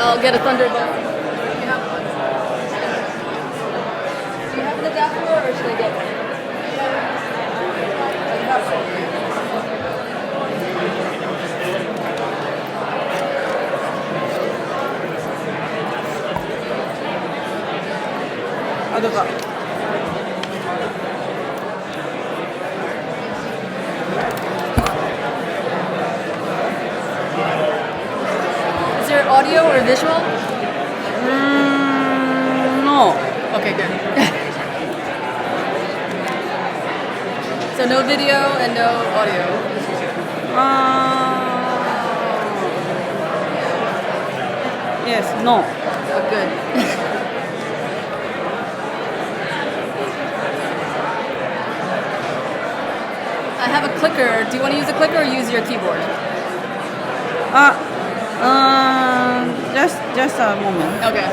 I'll get a Thunderbolt. Do you have an adapter or should I get one? You have one. Is there audio or visual? No. Okay, good. So no video and no audio. Yes, no. Oh, good. I have a clicker. Do you want to use a clicker or use your keyboard? Just a moment. Okay.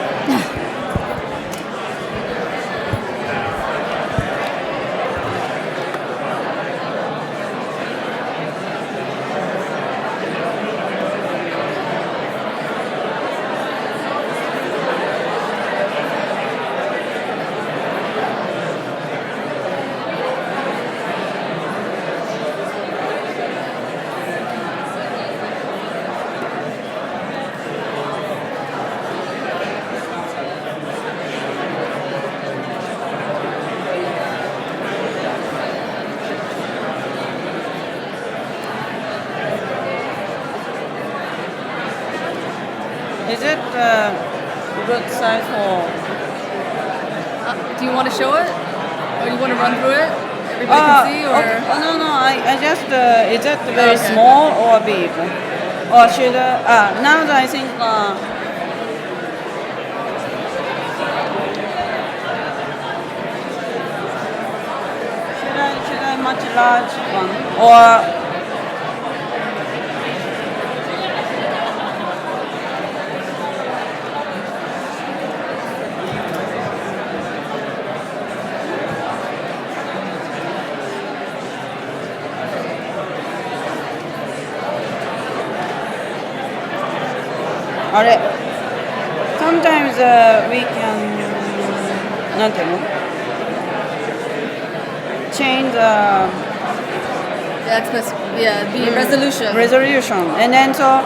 Is it good size for? Do you want to show it? Or do you want to run through it? Everybody can see? Or? Okay. Oh, no. I just, is it very Okay. small or big? Or should now that I think, should I much large one? Or, sometimes we can, なんていうの? Change the That's the resolution. resolution, and then so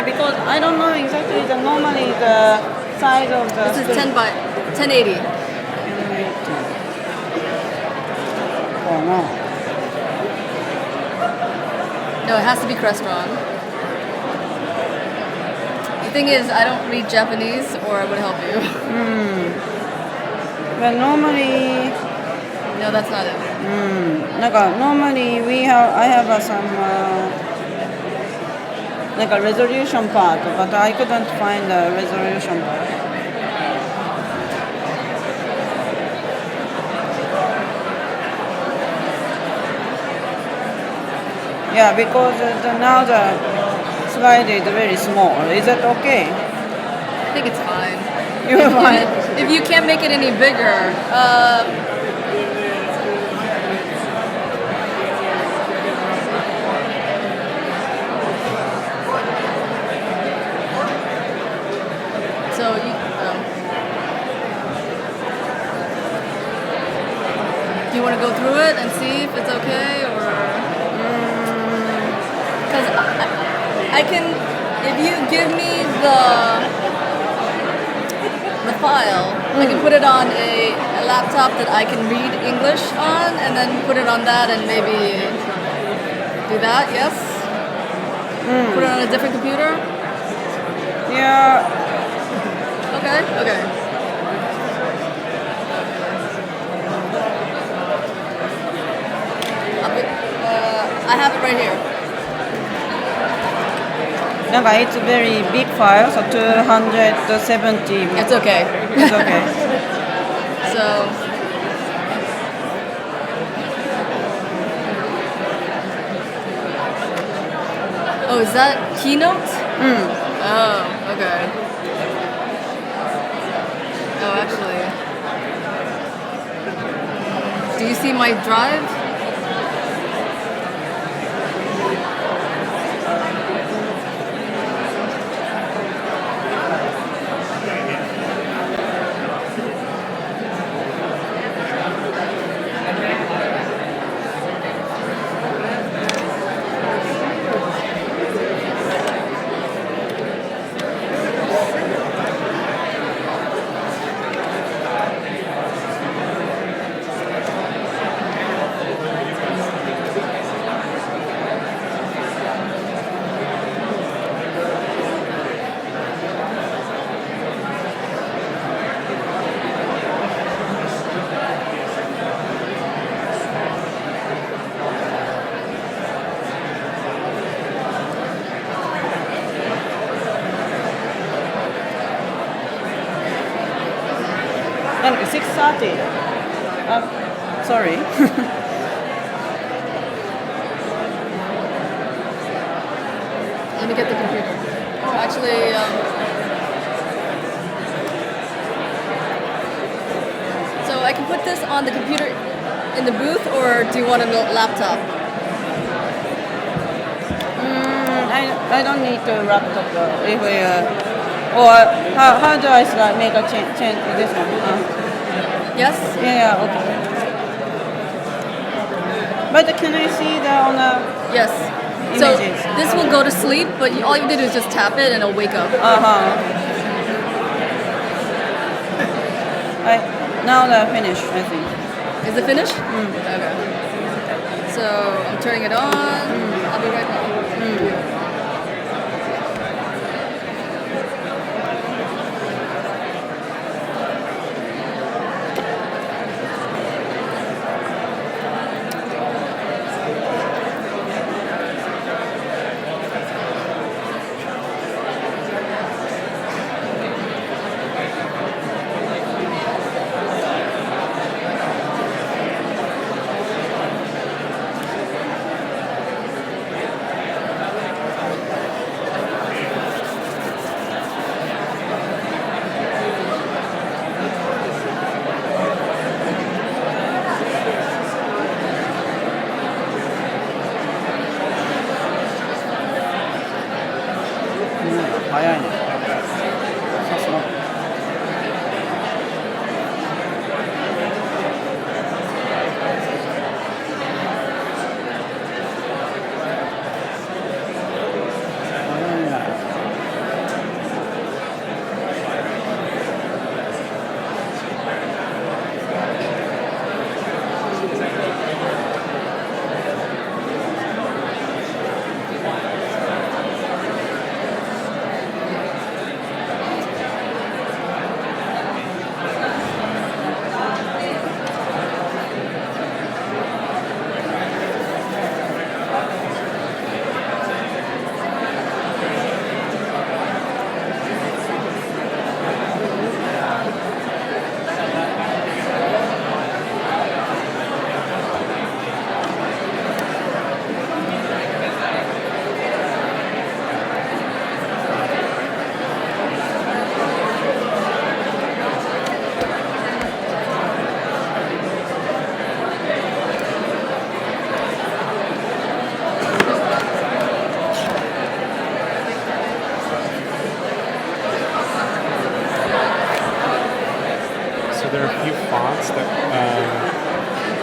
because I don't know exactly normally the size of the This is screen. 10 by 1080. Oh no. No, it has to be Crestron. The thing is, I don't read Japanese, or I would help you. But normally, No, that's not it. normally I have some like a resolution part, but I couldn't find the resolution part. Yeah, because now the slide is very small. Is that okay? I think it's fine. You're fine. If you can't make it any bigger, so you, do you want to go through it and see if it's okay, or? Because I can, if you give me the file, I can put it on a laptop that I can read English on, and then put it on that and maybe do that, yes? Put it on a different computer? Yeah. Okay. I have it right here. It's a very big file, so 270. It's okay. It's okay. So, oh, is that Keynote? Oh, okay. Oh, actually, do you see my drive? 6:30. Sorry. Let me get the computer. Oh, actually, so I can put this on the computer in the booth, or do you want a laptop? I don't need a laptop if we, or how do I make a change this one? Yes? Yeah, okay. But can I see the on the Yes. images? So this will go to sleep, but all you do is just tap it and it'll wake up. Now they're finished, I think. Is it finished? Okay. So I'm turning it on. I'll be right back.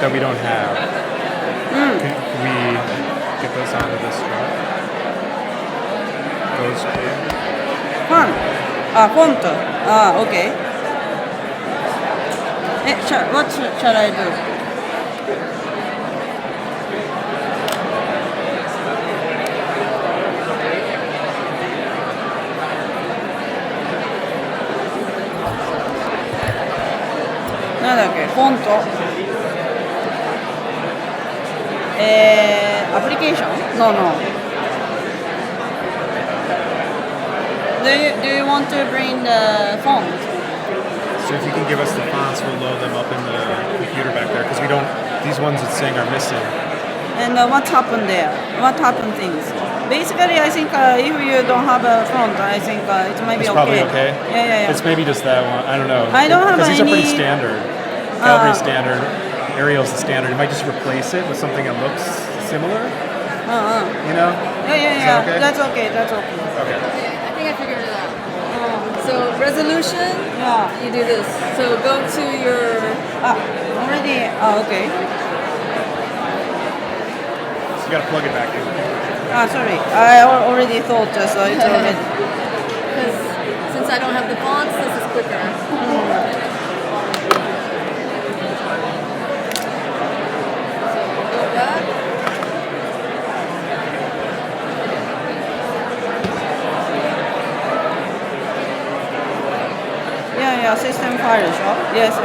that we don't have. Can we get those onto this truck? Those two? Font. Okay. What shall I do? Font. Application? No. Do you want to bring the font? So if you can give us the fonts, we'll load them up in the computer back there, because we don't. These ones it's saying are missing. And what happened there? What happened things? Basically, I think if you don't have a font, I think it might be it's okay. Probably okay. Yeah. It's maybe just that one. I don't know. I don't have because these are pretty any- standard. Calvary's standard. Arial's the standard. You might just replace it with something that looks similar. You know? Yeah. Okay? That's okay. Okay. Okay, I think I figured it out. So resolution, you do this. So go to your... Already? Okay. So you gotta plug it back in. Sorry. I already thought so it's already... Because since I don't have the fonts, this is quicker. Yeah, system file shop. Yes.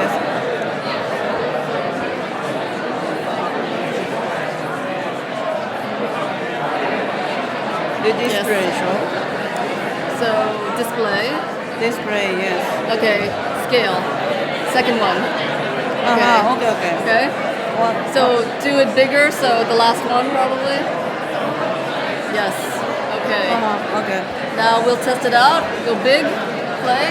The display shop. So display. Display, yes. Okay, scale. second one. Okay. Okay? So do it bigger, so the last one probably? Yes. Okay. Okay. Now we'll test it out. Go big, play.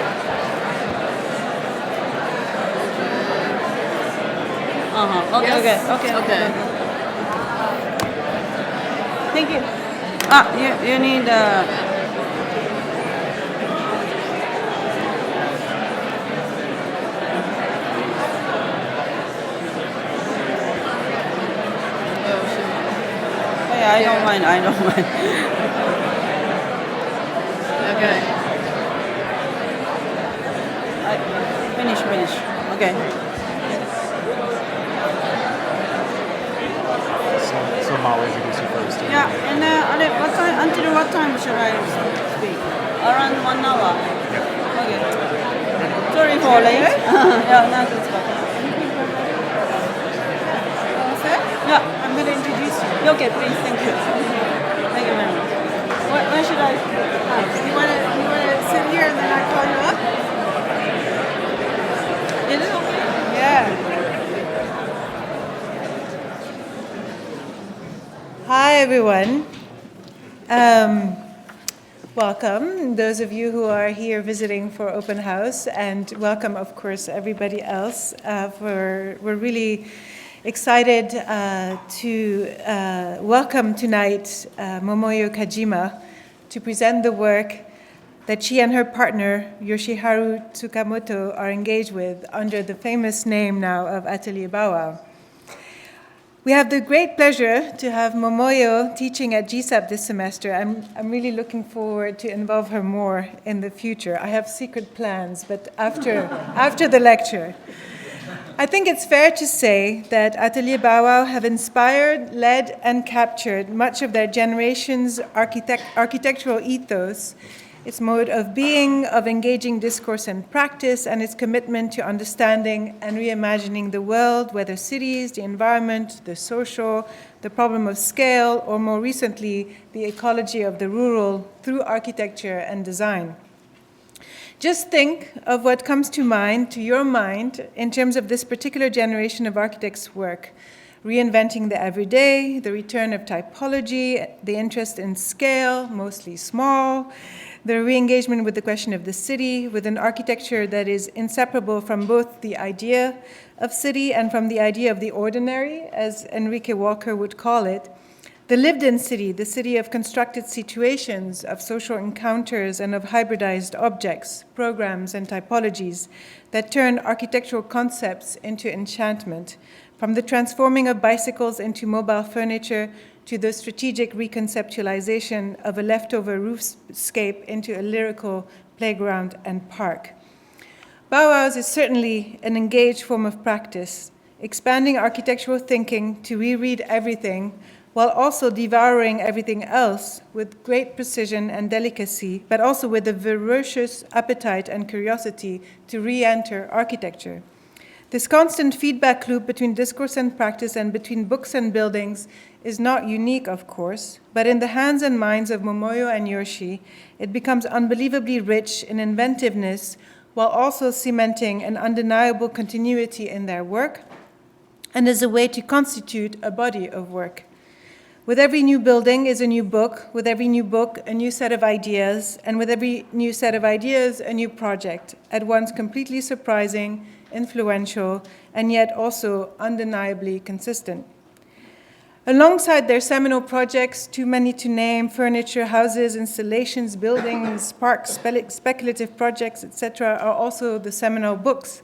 Okay. Yes? Okay. Thank you. You need Oh, shoot. yeah, I don't mind. Okay. Finish. Okay. So Molly introduce you first. Yeah, and what time, until what time should I speak? Around 1 hour. Okay. Sorry for late. Yeah, no, that's fine. Yeah, I'm going to introduce you. Okay, please, thank you. Thank you very much. Where should I? You want to sit here and then I call you up? Is it okay? Yeah. Hi, everyone. Welcome, those of you who are here visiting for Open House, and welcome, of course, everybody else. We're really excited to welcome tonight Momoyo Kaijima to present the work that she and her partner, Yoshiharu Tsukamoto, are engaged with under the famous name now of Atelier Bow-Wow. We have the great pleasure to have Momoyo teaching at GSAPP this semester. I'm really looking forward to involve her more in the future. I have secret plans, but after the lecture. I think it's fair to say that Atelier Bow-Wow have inspired, led, and captured much of their generation's architectural ethos, its mode of being, of engaging discourse and practice, and its commitment to understanding and reimagining the world, whether cities, the environment, the social, the problem of scale, or more recently, the ecology of the rural through architecture and design. Just think of what comes to your mind, in terms of this particular generation of architects' work. Reinventing the everyday, the return of typology, the interest in scale, mostly small, the re-engagement with the question of the city, with an architecture that is inseparable from both the idea of city and from the idea of the ordinary, as Enrique Walker would call it. The lived-in city, the city of constructed situations, of social encounters, and of hybridized objects, programs, and typologies that turn architectural concepts into enchantment, from the transforming of bicycles into mobile furniture to the strategic reconceptualization of a leftover roofscape into a lyrical playground and park. Bow-Wow's is certainly an engaged form of practice, expanding architectural thinking to reread everything while also devouring everything else with great precision and delicacy, but also with a voracious appetite and curiosity to re-enter architecture. This constant feedback loop between discourse and practice and between books and buildings is not unique, of course, but in the hands and minds of Momoyo and Yoshi, it becomes unbelievably rich in inventiveness while also cementing an undeniable continuity in their work and as a way to constitute a body of work. With every new building is a new book, with every new book, a new set of ideas, and with every new set of ideas, a new project, at once completely surprising, influential, and yet also undeniably consistent. Alongside their seminal projects, too many to name, furniture, houses, installations, buildings, parks, speculative projects, etc., are also the seminal books.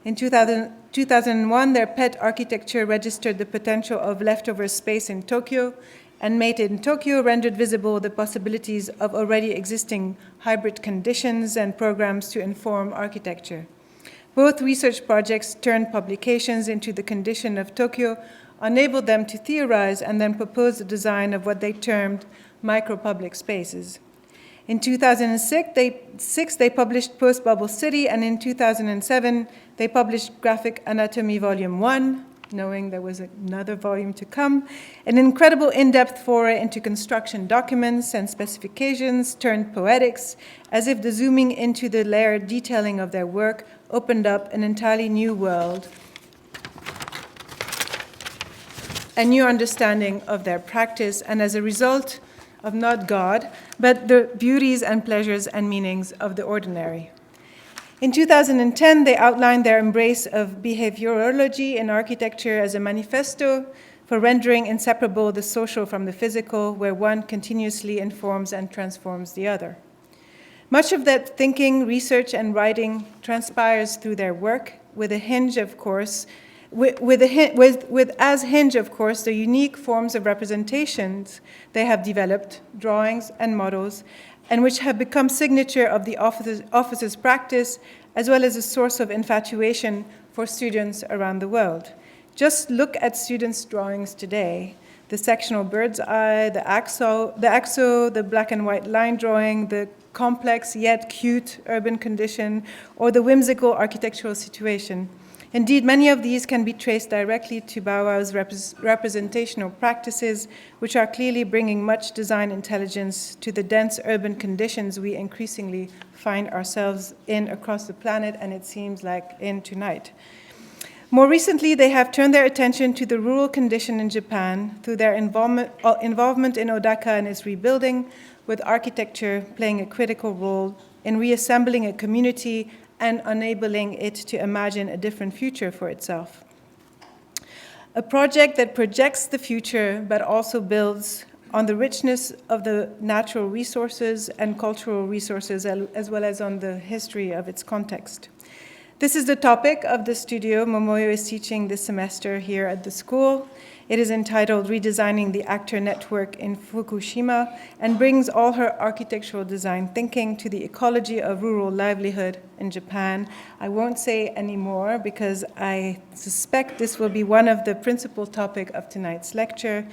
In 2001, their pet architecture registered the potential of leftover space in Tokyo, and Made in Tokyo rendered visible the possibilities of already existing hybrid conditions and programs to inform architecture. Both research projects turned publications into the condition of Tokyo, enabled them to theorize and then propose the design of what they termed micro-public spaces. In 2006, they published Post-Bubble City, and in 2007, they published Graphic Anatomy Volume 1, knowing there was another volume to come, an incredible in-depth foray into construction documents and specifications turned poetics, as if the zooming into the layered detailing of their work opened up an entirely new world, a new understanding of their practice, and as a result of not God, but the beauties and pleasures and meanings of the ordinary. In 2010, they outlined their embrace of behaviorology in architecture as a manifesto for rendering inseparable the social from the physical, where one continuously informs and transforms the other. Much of that thinking, research, and writing transpires through their work, with a hinge, of course, with as hinge, of course, the unique forms of representations they have developed, drawings and models, and which have become signature of the office's practice, as well as a source of infatuation for students around the world. Just look at students' drawings today. The sectional bird's eye, the axo, the black and white line drawing, the complex yet cute urban condition, or the whimsical architectural situation. Indeed, many of these can be traced directly to Bow-Wow's representational practices, which are clearly bringing much design intelligence to the dense urban conditions we increasingly find ourselves in across the planet, and it seems like in tonight. More recently, they have turned their attention to the rural condition in Japan through their involvement in Odaka and its rebuilding, with architecture playing a critical role in reassembling a community and enabling it to imagine a different future for itself. A project that projects the future, but also builds on the richness of the natural resources and cultural resources, as well as on the history of its context. This is the topic of the studio Momoyo is teaching this semester here at the school. It is entitled Redesigning the Actor Network in Fukushima, and brings all her architectural design thinking to the ecology of rural livelihood in Japan. I won't say any more because I suspect this will be one of the principal topics of tonight's lecture.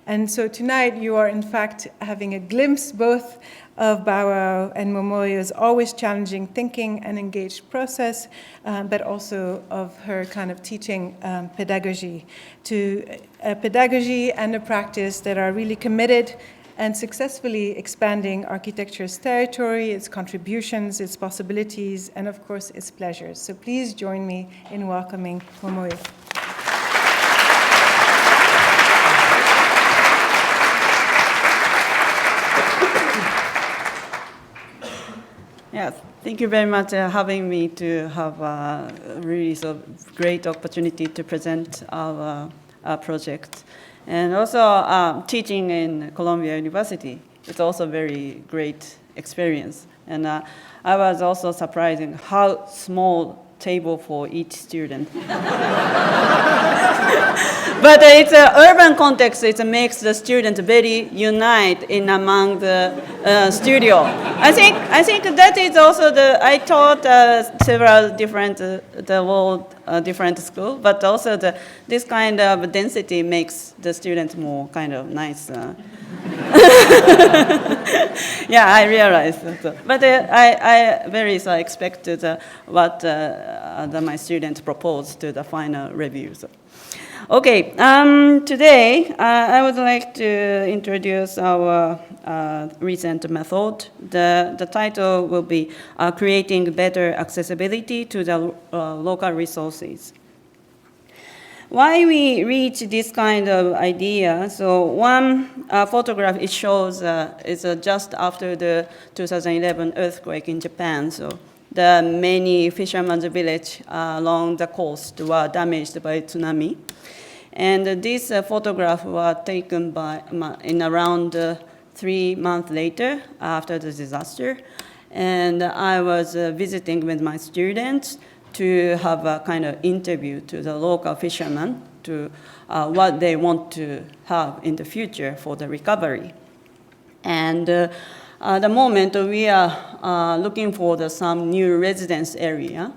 And so tonight you are in fact having a glimpse both of Bow-Wow and Momoyo's always challenging thinking and engaged process, but also of her kind of teaching pedagogy, to a pedagogy and a practice that are really committed and successfully expanding architecture's territory, its contributions, its possibilities, and of course its pleasures. So please join me in welcoming Momoyo. Yes, thank you very much for having me to have a really so great opportunity to present our project. And also teaching in Columbia University, it's also a very great experience. And I was also surprised how small table for each student. But it's an urban context. It makes the students very unite in among the studio. I think that is also I taught several different different schools, but also this kind of density makes the students more kind of nice. Yeah, I realized that. But I very expected what my students proposed to the final review. So. Okay, today I would like to introduce our recent method. The title will be Creating Better Accessibility to the Local Resources. Why we reach this kind of idea? So one photograph it shows is just after the 2011 earthquake in Japan. So the many fishermen's village along the coast were damaged by tsunami. And this photograph was taken in around 3 months later after the disaster. And I was visiting with my students to have a kind of interview to the local fishermen to what they want to have in the future for the recovery. And at the moment we are looking for some new residence area.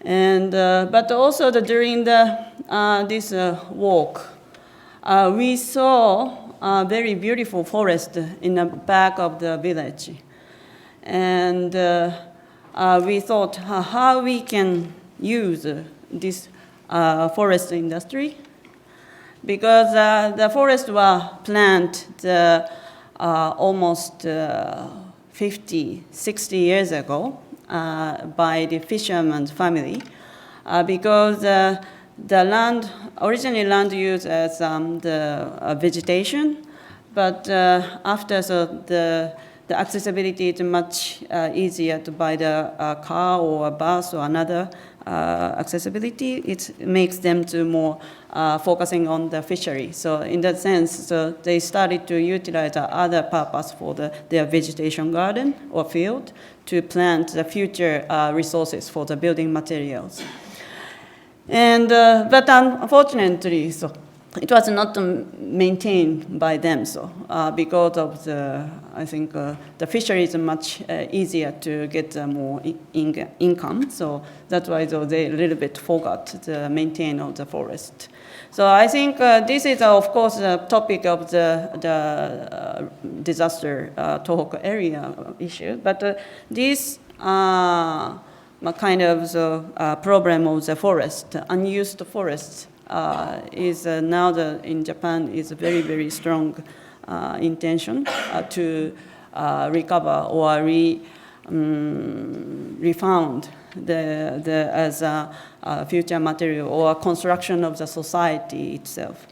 And but also during this walk, we saw a very beautiful forest in the back of the village. And we thought how we can use this forest industry, because the forests were planted almost 50, 60 years ago by the fisherman's family, because the land, originally land used as the vegetation, but after the accessibility is much easier to buy the car or a bus or another accessibility. It makes them to more focusing on the fishery. So in that sense, so they started to utilize other purpose for their vegetation garden or field to plant the future resources for the building materials. And but unfortunately, so it was not maintained by them. So because of the, I think the fishery is much easier to get more income. So that's why they a little bit forgot the maintain of the forest. So I think this is of course the topic of the disaster Tohoku area issue. But this kind of the problem of the forest, unused forests, is now in Japan is a very, very strong intention to recover or refound as a future material or construction of the society itself.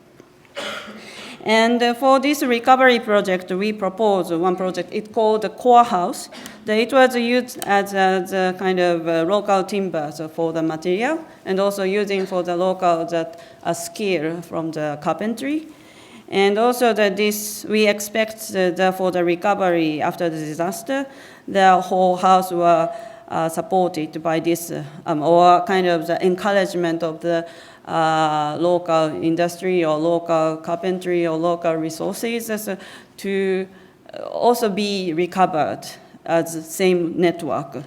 And for this recovery project, we proposed one project. It's called the core house. It was used as a kind of local timber for the material, and also using for the local skill from the carpentry. And also we expect for the recovery after the disaster, the whole house were supported by this, or kind of the encouragement of the local industry or local carpentry or local resources to also be recovered as the same network.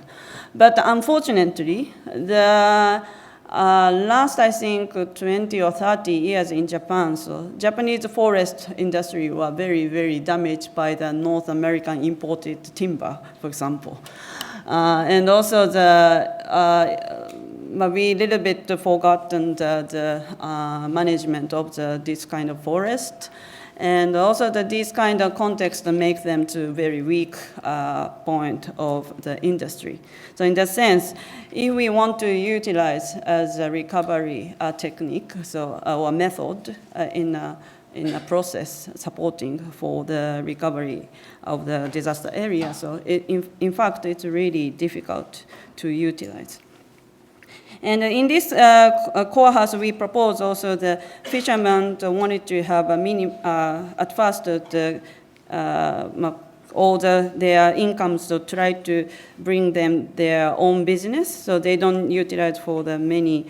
But unfortunately, the last, I think, 20 or 30 years in Japan, so Japanese forest industry were very, very damaged by the North American imported timber, for example. And also we a little bit forgotten the management of this kind of forest. And also this kind of context make them to very weak point of the industry. So in that sense, if we want to utilize as a recovery technique, or method in a process supporting for the recovery of the disaster area, so in fact, it's really difficult to utilize. And in this core house, we propose also the fishermen wanted to have a at first all their incomes to try to bring them their own business, so they don't utilize for the many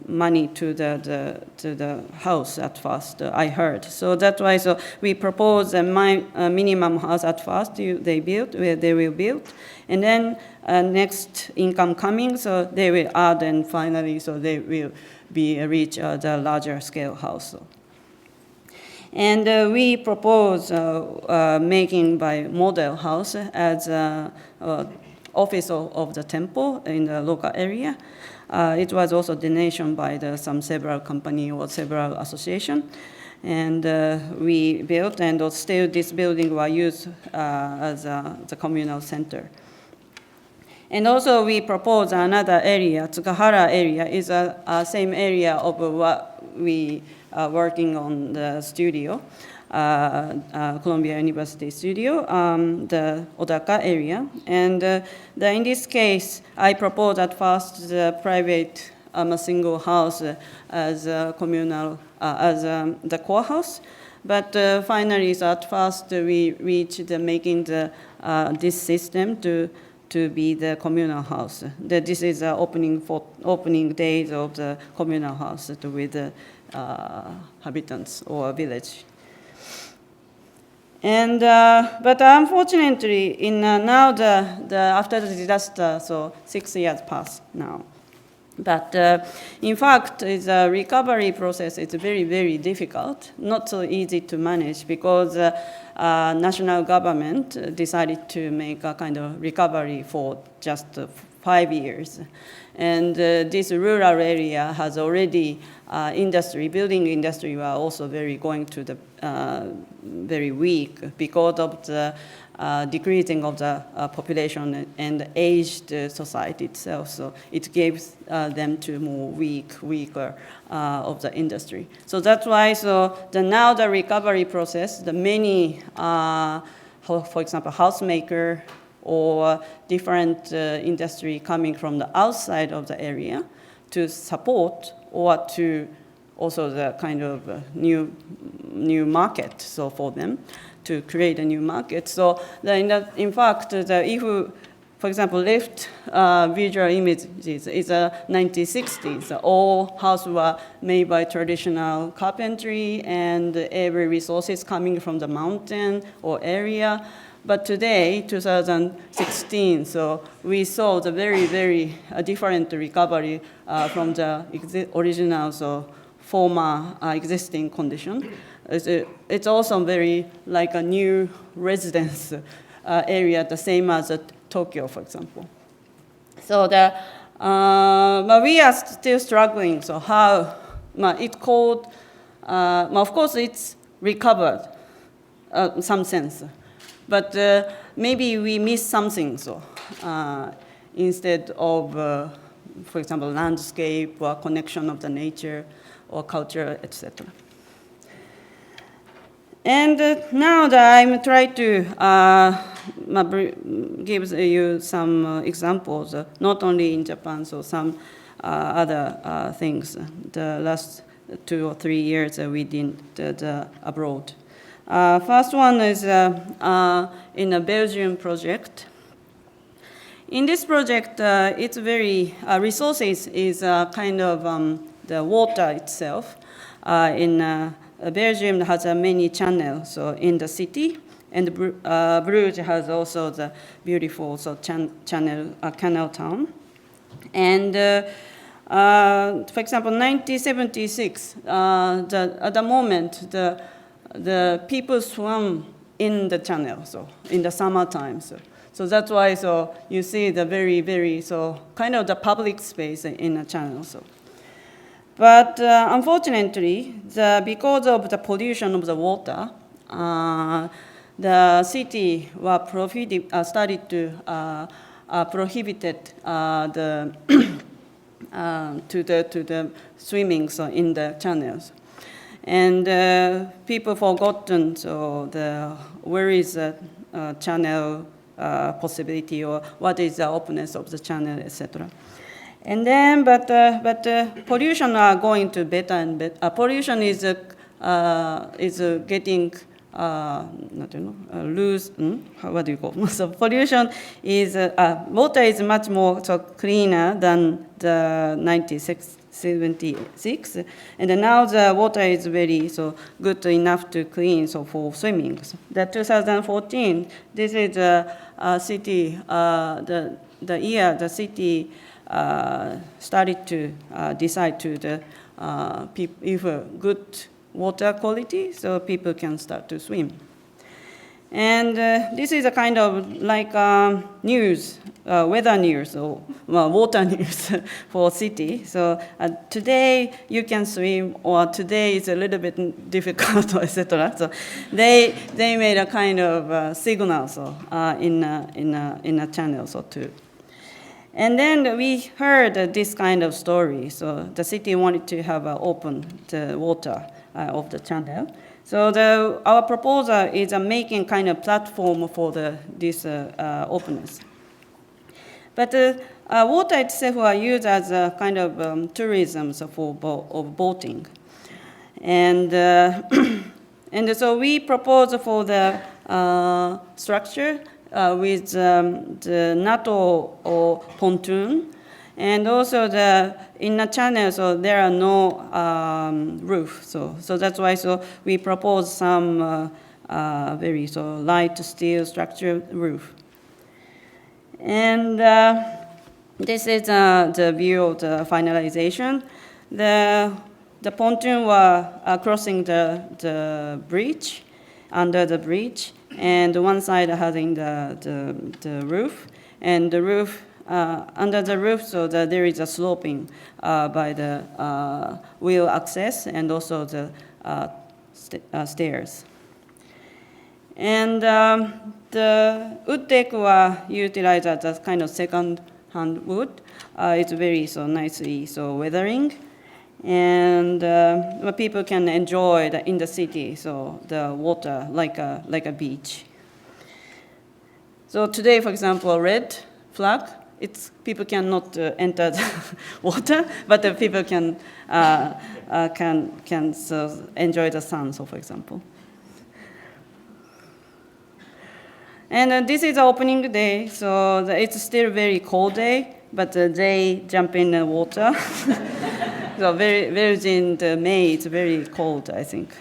money to the house at first. I heard, so that's why we propose a minimum house at first they will build, and then next income coming, so they will add, and finally, so they will reach the larger scale house. And we propose making by model house as office of the temple in the local area. It was also donation by several company or several association. And we built, and still this building was used as the communal center. And also we propose another area, Tsukahara area, is a same area of what we are working on the studio, Columbia University studio, the Odaka area. And in this case, I proposed at first the private single house as a communal, as the core house. But finally, so at first we reached making this system to be the communal house. This is opening days of the communal house with the inhabitants or village. And but unfortunately, in now after the disaster, so 6 years passed now. But in fact, the recovery process is very, very difficult, not so easy to manage, because national government decided to make a kind of recovery for just 5 years. And this rural area has already building industry were also going to the very weak because of the decreasing of the population and aged society itself. So it gives them to more weaker of the industry. So that's why, now the recovery process, the many, for example, housemaker or different industry coming from the outside of the area to support or to also the kind of new market, so for them to create a new market. So in fact, if we, for example, left visual images is 1960s. All houses were made by traditional carpentry and every resources coming from the mountain or area. But today, 2016, so we saw the very, very different recovery from the original, former existing condition. It's also very like a new residence area, the same as Tokyo, for example. So but we are still struggling. So how it's called? Of course, it's recovered in some sense. But maybe we miss something, instead of, for example, landscape or connection of the nature or culture, etc. And now that I'm trying to give you some examples, not only in Japan, so some other things. The last 2 or 3 years we did abroad. First one is in a Belgian project. In this project, it's very resources is kind of the water itself. In Belgium has many channels, so in the city, and Bruges has also the beautiful canal town. And for example, 1976, at the moment the people swam in the channel, so in the summertime. So that's why you see the very, very kind of the public space in the channel. But unfortunately, because of the pollution of the water, the city started to prohibited to the swimming in the channels. And people forgotten where is the channel possibility or what is the openness of the channel, etc. And then, but pollution are going to better and better. Pollution is getting loose. What do you call it? So pollution is water is much more cleaner than the 1976, and now the water is very good enough to clean for swimming. So the 2014, this is a city. The year the city started to decide to if good water quality, so people can start to swim. And this is a kind of like news, weather news or water news for city. So today you can swim, or today is a little bit difficult, etc. So they made a kind of signal in a channel too. And then we heard this kind of story. So the city wanted to have open the water of the channel. So our proposal is making kind of platform for this openness. But water itself are used as a kind of tourism for boating. And and so we propose for the structure with the NATO or pontoon, and also in the channel, so there are no roof. So that's why we propose some very light steel structure roof. And this is the view of the finalization. The pontoon were crossing the bridge, under the bridge, and one side having the roof, and the roof under the roof, so that there is a sloping by the wheel access and also the stairs. And the wood deck were utilized as a kind of second-hand wood. It's very nicely weathering, and people can enjoy in the city, so the water like a beach. So today, for example, red flag. People cannot enter the water, but the people can enjoy the sun. So, for example. And this is the opening day, so it's still very cold day, but they jump in the water. So very in May, it's very cold, I think.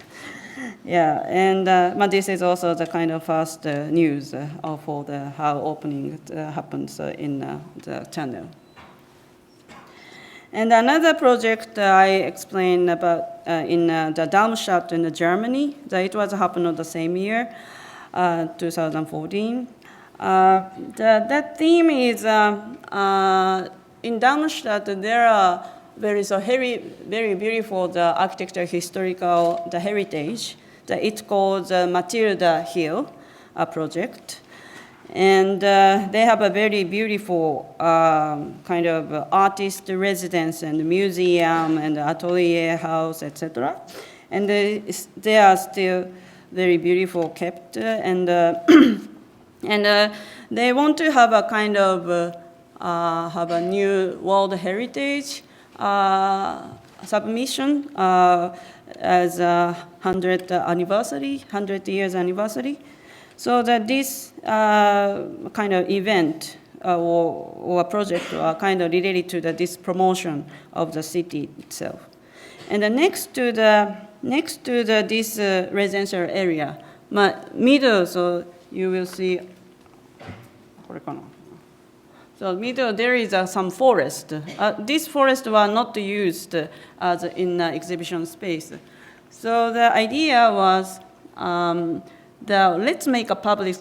Yeah, and but this is also the kind of first news for how opening happens in the channel. And another project I explained about in the Darmstadt in Germany, it was happened the same year. 2014. That theme is in Darmstadt. There are very beautiful architecture historical heritage. It's called the Matilda Hill project, and they have a very beautiful kind of artist residence and museum and atelier house, etc. And they are still very beautiful kept, and they want to have a kind of have a new World Heritage submission as a 100 years anniversary. So that this kind of event or project are kind of related to this promotion of the city itself. And next to this residential area, middle, so you will see. So middle, there is some forest. This forest was not used as in exhibition space. So the idea was let's make a public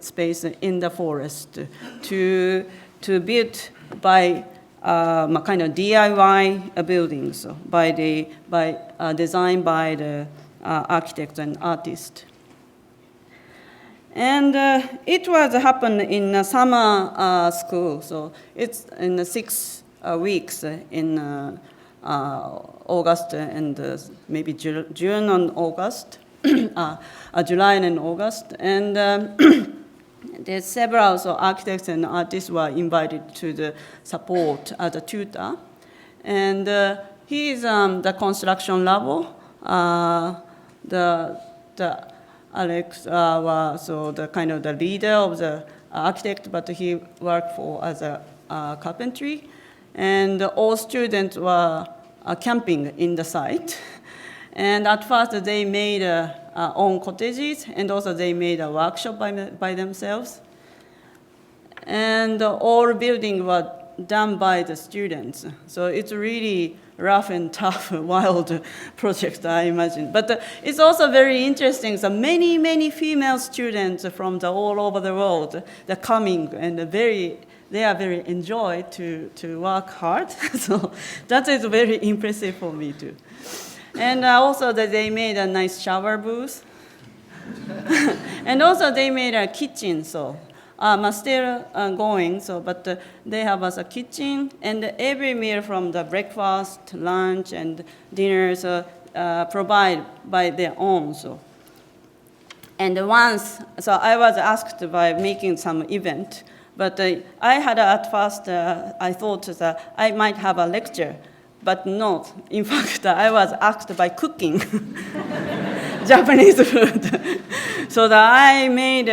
space in the forest to build by kind of DIY buildings designed by the architects and artists. And it was happened in a summer school, so it's in 6 weeks in August and maybe June and August, July and August, and there's several architects and artists were invited to the support as a tutor, and he is the construction level. The Alex was the kind of the leader of the architect, but he worked as a carpentry, and all students were camping in the site. And at first they made own cottages, and also they made a workshop by themselves. And all buildings were done by the students. So it's really rough and tough, wild project, I imagine. But it's also very interesting. So many female students from all over the world, they're coming, and they are very enjoyed to work hard. So that is very impressive for me too. And also that they made a nice shower booth. And also they made a kitchen, so still going, but they have a kitchen, and every meal from the breakfast, lunch, and dinner provide by their own. And once, I was asked by making some event, but I had at first, I thought that I might have a lecture, but not. In fact, I was asked by cooking Japanese food. So that I made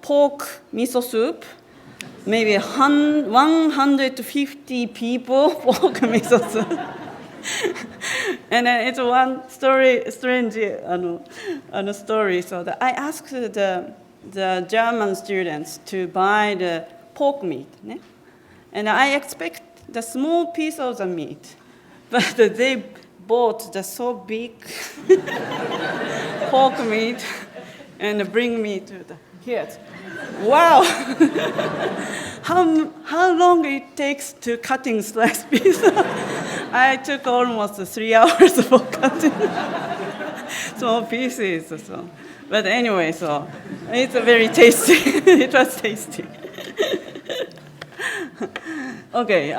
pork miso soup, maybe 150 people pork miso soup. And it's one strange story. So that I asked the German students to buy the pork meat, and I expect the small piece of the meat, but they bought the so big pork meat and bring me to here. Wow! how long it takes to cutting slice piece. I took almost 3 hours for cutting small pieces. So. But anyway, so it's very tasty. It was tasty. Okay,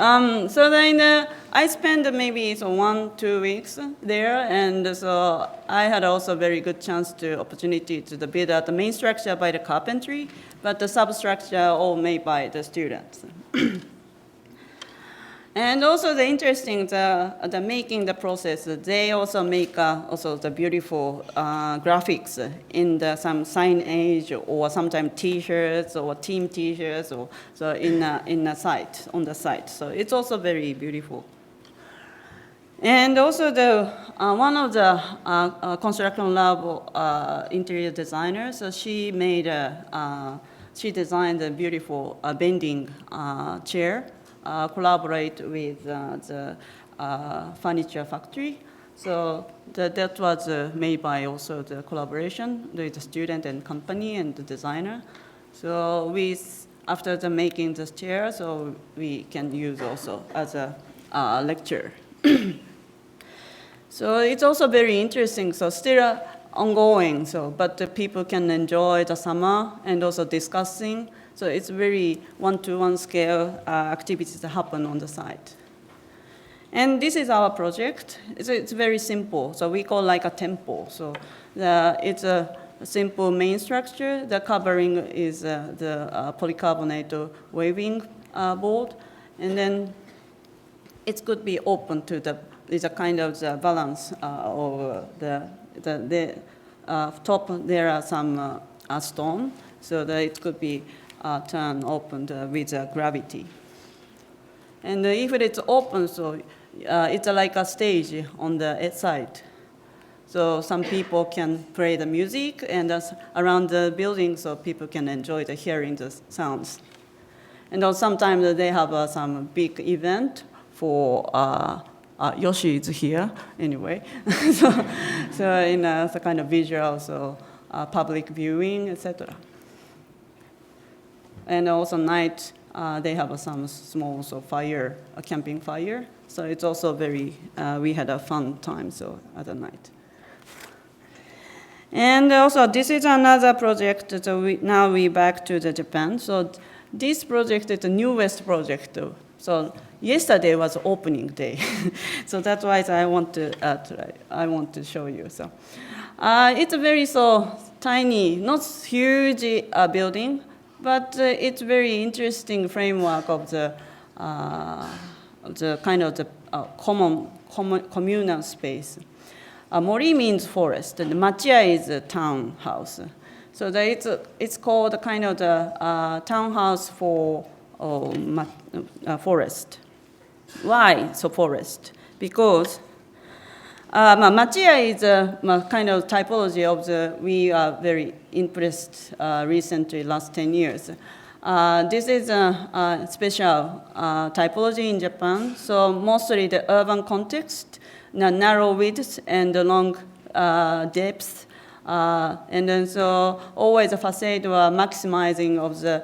so then I spent maybe 1-2 weeks there, and so I had also very good chance to opportunity to build out the main structure by the carpentry, but the substructure all made by the students. And also the interesting, the making the process, they also make also the beautiful graphics in some signage or sometimes T-shirts or team T-shirts or so in a site, on the site. So it's also very beautiful. And also the one of the construction lab interior designers, so she designed a beautiful bending chair. Collaborate with the furniture factory. So that was made by also the collaboration with the student and company and the designer. So after the making this chair, so we can use also as a lecture. So it's also very interesting. So still ongoing. So but the people can enjoy the summer and also discussing. So it's very one-to-one scale activities that happen on the site. And this is our project. It's very simple. So we call like a temple. So it's a simple main structure. The covering is the polycarbonate waving board. And then it could be open to it's a kind of the balance of the top. There are some stone, so that it could be turn open with gravity. And if it's open, so it's like a stage on the side. So some people can play the music, and around the building, so people can enjoy hearing the sounds. And also sometimes they have some big event for Yoshi is here anyway. so in a kind of visual, so public viewing, etc. And also night, they have some small fire, a camping fire. So it's also very, we had a fun time so at the night. And also this is another project. So now we back to Japan. So this project is the newest project. So yesterday was opening day. So that's why I want to show you. So it's a very tiny, not huge building. But it's very interesting framework of the kind of the communal space. Mori means forest, and machiya is a townhouse. So it's called kind of the townhouse for forest. Why so forest? Because machiya is a kind of typology of we are very impressed recently, last 10 years. This is a special typology in Japan. So mostly the urban context, narrow width and long depth. And then so always the facade were maximizing of the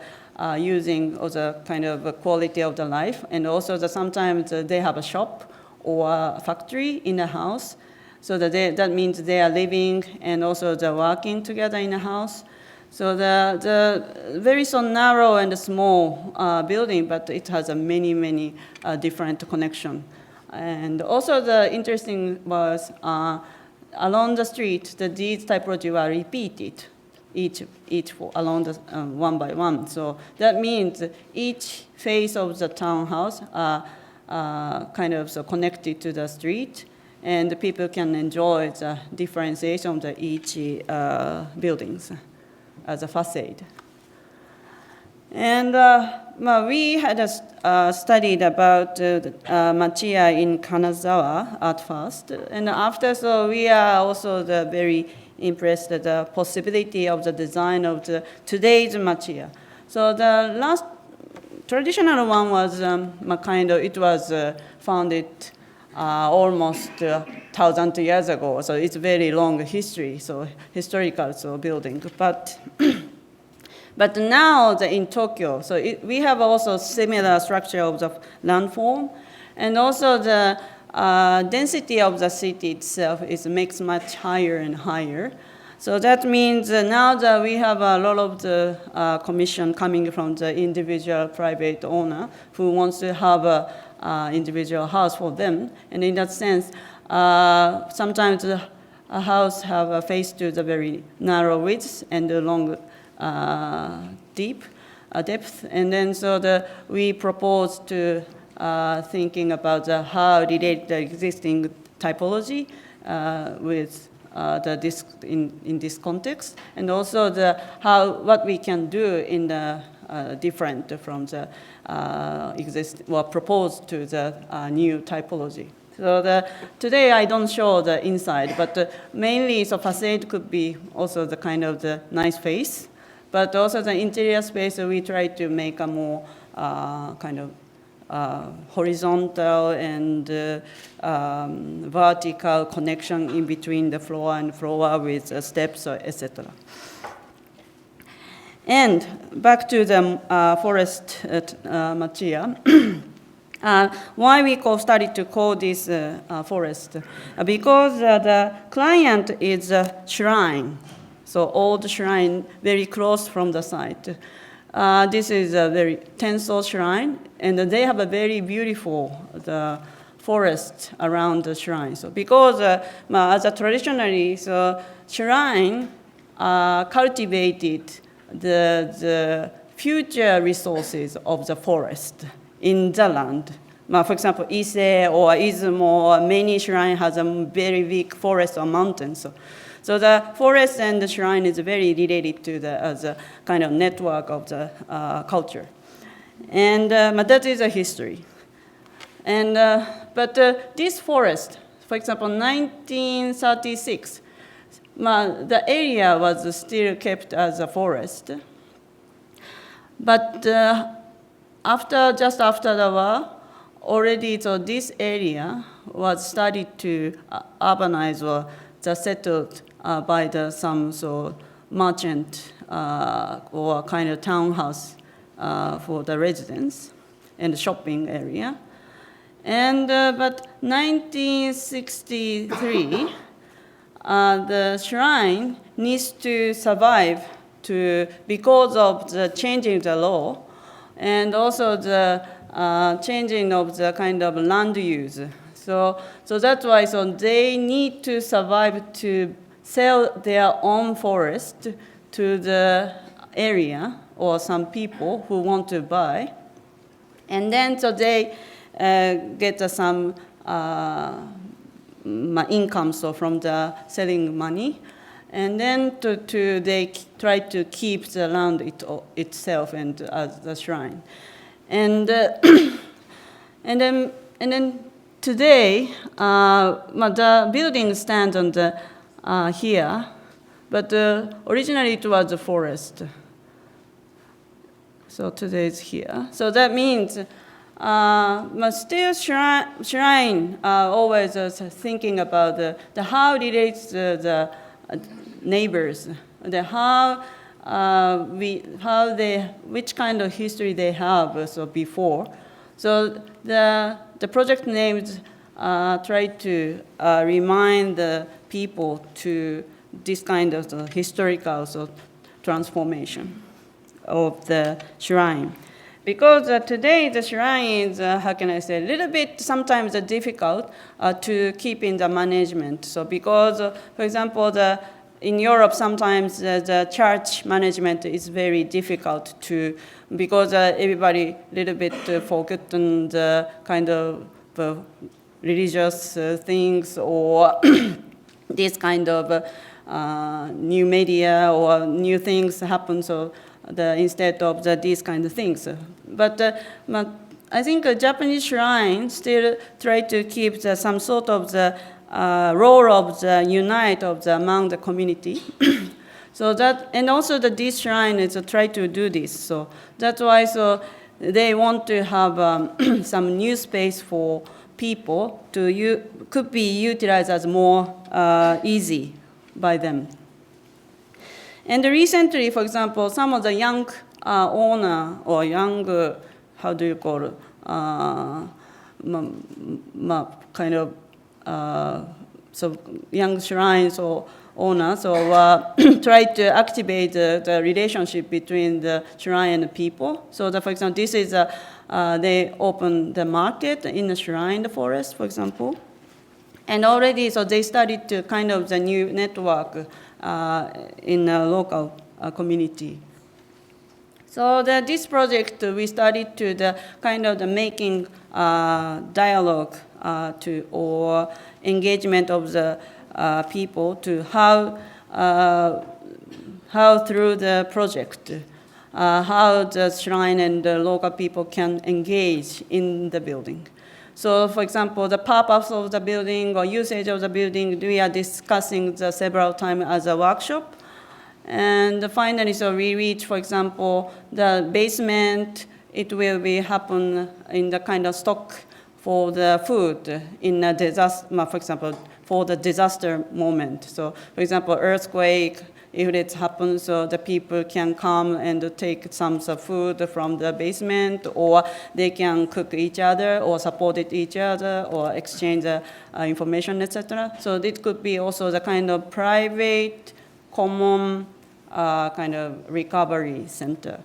using of the kind of quality of the life. And also sometimes they have a shop or a factory in a house. So that means they are living and also they're working together in a house. So the very narrow and small building, but it has many different connection. And also the interesting was along the street, these typology were repeated, each along the one by one. So that means each face of the townhouse kind of connected to the street, and the people can enjoy the differentiation of each buildings as a facade. And we had studied about machiya in Kanazawa at first, and after so we are also very impressed at the possibility of the design of today's machiya. So the last traditional one was it was founded almost 1,000 years ago. So it's very long history, so historical building. But But now in Tokyo, so we have also similar structure of the landform, and also the density of the city itself makes much higher and higher. So that means now that we have a lot of the commission coming from the individual private owner who wants to have a individual house for them, and in that sense, sometimes a house have a face to the very narrow width and the long depth, and then so we propose to thinking about how relate the existing typology with in this context, and also what we can do in the different from the proposed to the new typology. So today I don't show the inside, but mainly so facade could be also the kind of the nice face, but also the interior space we try to make a more kind of horizontal and vertical connection in between the floor and floor with steps, etc. And back to the forest material. Why we started to call this forest? Because the client is a shrine, so old shrine, very close from the site. This is a very Tenso shrine, and they have a very beautiful forest around the shrine. So because as a traditionally, so shrine cultivated the future resources of the forest in the land. For example, Ise or Izumo or many shrine has a very big forest or mountains. So the forest and the shrine is very related to as a kind of network of the culture. And that is a history. And, but this forest, for example, 1936, the area was still kept as a forest. But just after the war, already so this area was started to urbanize or settled by some merchant or kind of townhouse for the residents and the shopping area. And but 1963, the shrine needs to survive because of the changing the law and also the changing of the kind of land use. So that's why they need to survive to sell their own forest to the area or some people who want to buy. And then so they get some income from the selling money. And then they try to keep the land itself and as the shrine. And and then today, the building stands on here, but originally it was a forest. So today it's here. So that means, still shrine always thinking about the how relates the neighbors, which kind of history they have before. So the project names try to remind the people to this kind of historical transformation of the shrine. Because today the shrine is, how can I say, a little bit sometimes difficult to keep in the management. So because, for example, in Europe sometimes the church management is very difficult because everybody a little bit focused on the kind of religious things or this kind of new media or new things happen. So instead of these kind of things. But I think a Japanese shrine still try to keep some sort of the role of the unite among the community. So that, and also this shrine is try to do this. So that's why they want to have some new space for people could be utilized as more easy by them. And recently, for example, some of the young owner or young, how do you call it, kind of so young shrines or owners try to activate the relationship between the shrine and the people. So that, for example, this is they open the market in the shrine, the forest, for example. And already, so they started to kind of the new network in a local community. So this project, we started to the kind of the making dialogue or engagement of the people to how through the project, how the shrine and the local people can engage in the building. So, for example, the purpose of the building or usage of the building, we are discussing several times as a workshop. And finally, so we reach, for example, the basement, it will be happen in the kind of stock for the food in a disaster, for example, for the disaster moment. So, for example, earthquake, if it happens, so the people can come and take some food from the basement, or they can cook each other, or support each other, or exchange information, etc. So it could be also the kind of private, common kind of recovery center.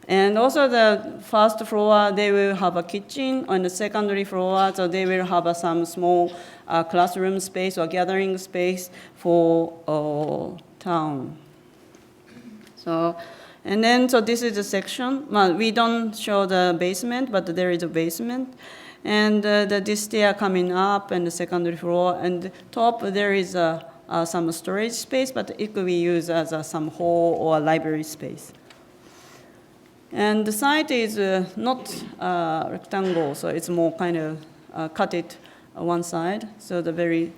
And also the first floor, they will have a kitchen. On the secondary floor, so they will have some small classroom space or gathering space for town. So, and then, so this is the section. Well, we don't show the basement, but there is a basement. And this stair coming up and the secondary floor. And top, there is some storage space, but it could be used as some hall or library space. And the site is not rectangle, so it's more kind of cut it one side, so the very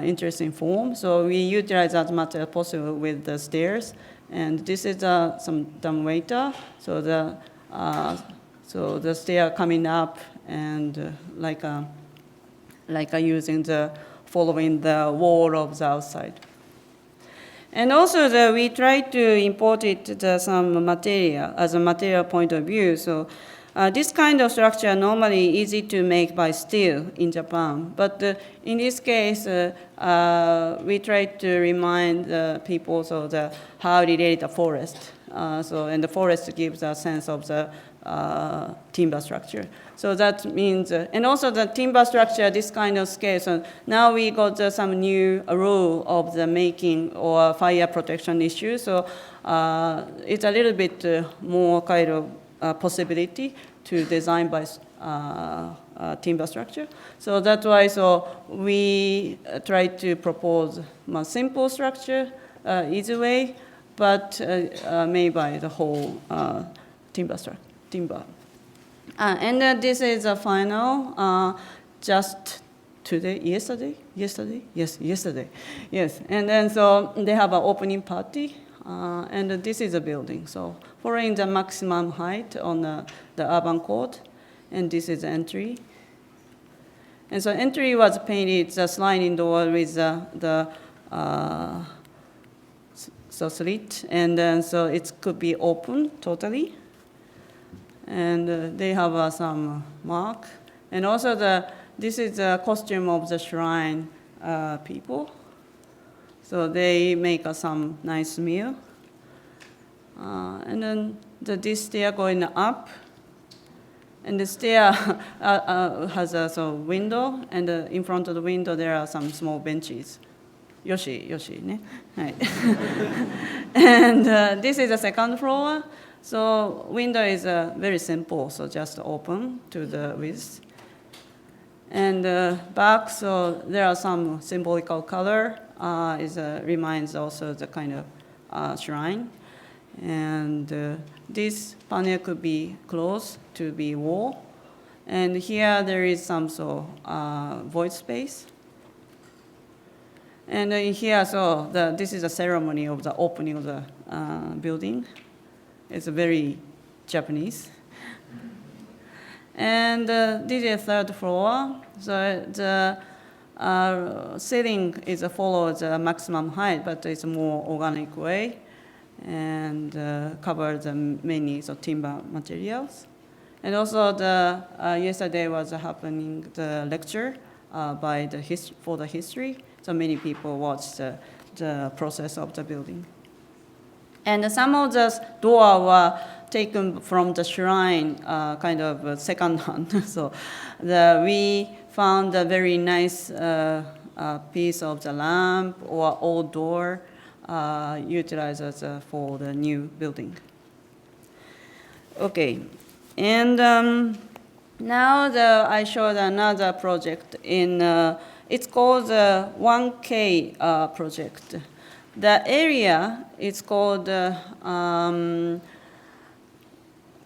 interesting form. So we utilize as much as possible with the stairs. And this is some dumbwaiter, so the stair coming up and using following the wall of the outside. And also we try to import some material as a material point of view. So this kind of structure normally easy to make by steel in Japan. But in this case, we try to remind people how related the forest. And the forest gives a sense of the timber structure. So that means, and also the timber structure, this kind of scale. So now we got some new rule of the making or fire protection issue. So it's a little bit more kind of possibility to design by timber structure. So that's why we try to propose a simple structure, easy way, but made by the whole timber structure. And this is a final, just today, yesterday. Yes. And then so they have an opening party, and this is a building. So following the maximum height on the urban code, and this is entry. And so entry was painted the sliding door with the slit, and then so it could be open totally. And they have some mark. And also this is the costume of the shrine people. So they make some nice meal. And then this stair going up. And the stair has a window, and in front of the window there are some small benches. Yoshi, ne? Right. And this is the second floor. So window is very simple, so just open to the width. And back, so there are some symbolical color. Reminds also the kind of shrine. And this panel could be closed to be wall. And here there is some void space. And here, this is a ceremony of the opening of the building. It's very Japanese. And this is third floor. So ceiling is follows the maximum height, but it's more organic way, and covers many timber materials. And also yesterday was happening the lecture by for the history. So many people watched the process of the building. And some of the doors were taken from the shrine, kind of second hand. So we found a very nice piece of the lamp or old door utilized for the new building. Okay, and now I showed another project it's called the 1K project. The area is called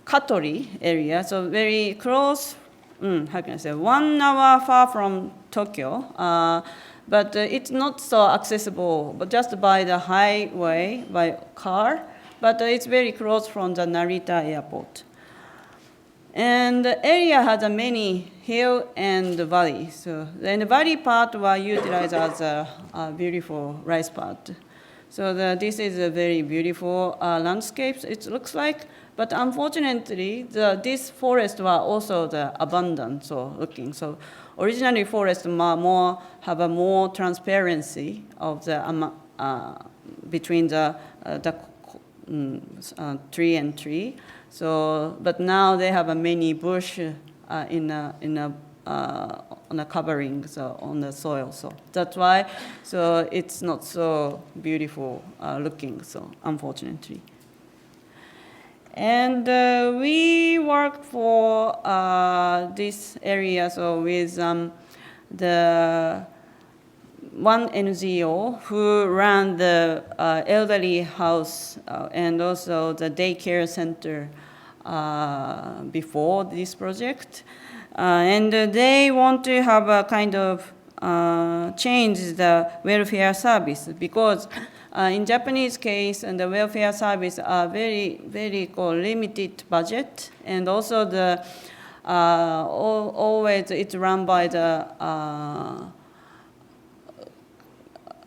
Katori area, so very close, how can I say, 1 hour far from Tokyo, but it's not so accessible, but just by the highway, by car, but it's very close from the Narita airport. And the area has many hill and valley. So the valley part was utilized as a beautiful rice paddy. So this is a very beautiful landscape, it looks like. But unfortunately, this forest was also abundant, so looking. So originally, forest have a more transparency of the between the tree and tree. So, but now they have many bush on the covering, so on the soil. So that's why. So it's not so beautiful looking. So unfortunately. And we worked for this area, so with the one NGO who ran the elderly house and also the daycare center before this project. And they want to have a kind of change the welfare service because in Japanese case, and the welfare service are very, very limited budget, and also always it's run by the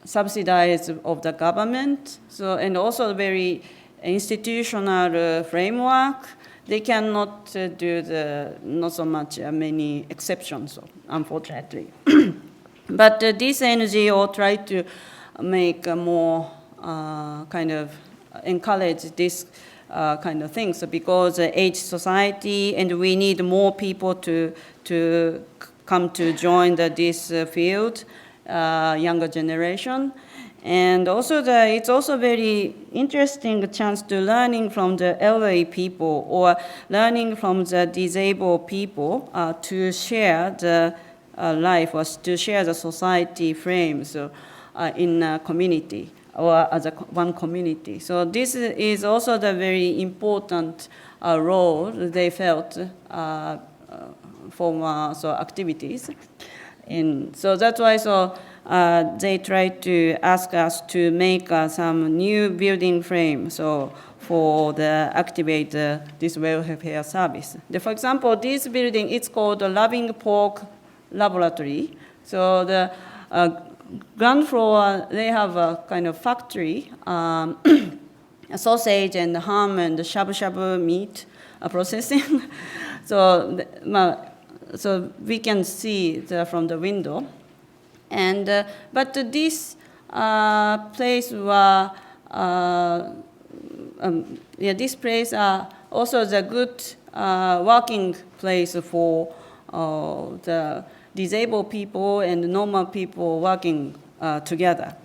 subsidized of the government. So and also very institutional framework. They cannot do not so much many exceptions, unfortunately. But this NGO tried to make a more kind of encourage this kind of things because age society and we need more people to come to join this field, younger generation. And also it's also very interesting chance to learning from the elderly people or learning from the disabled people to share the life or to share the society frame in a community or as one community. So this is also the very important role they felt for activities. And so that's why they tried to ask us to make some new building frame for activate this welfare service. For example, this building, it's called the Loving Pork Laboratory. So the ground floor, they have a kind of factory, a sausage and ham and shabu-shabu meat processing. So we can see from the window. And but this place was this place also the good working place for the disabled people and normal people working together.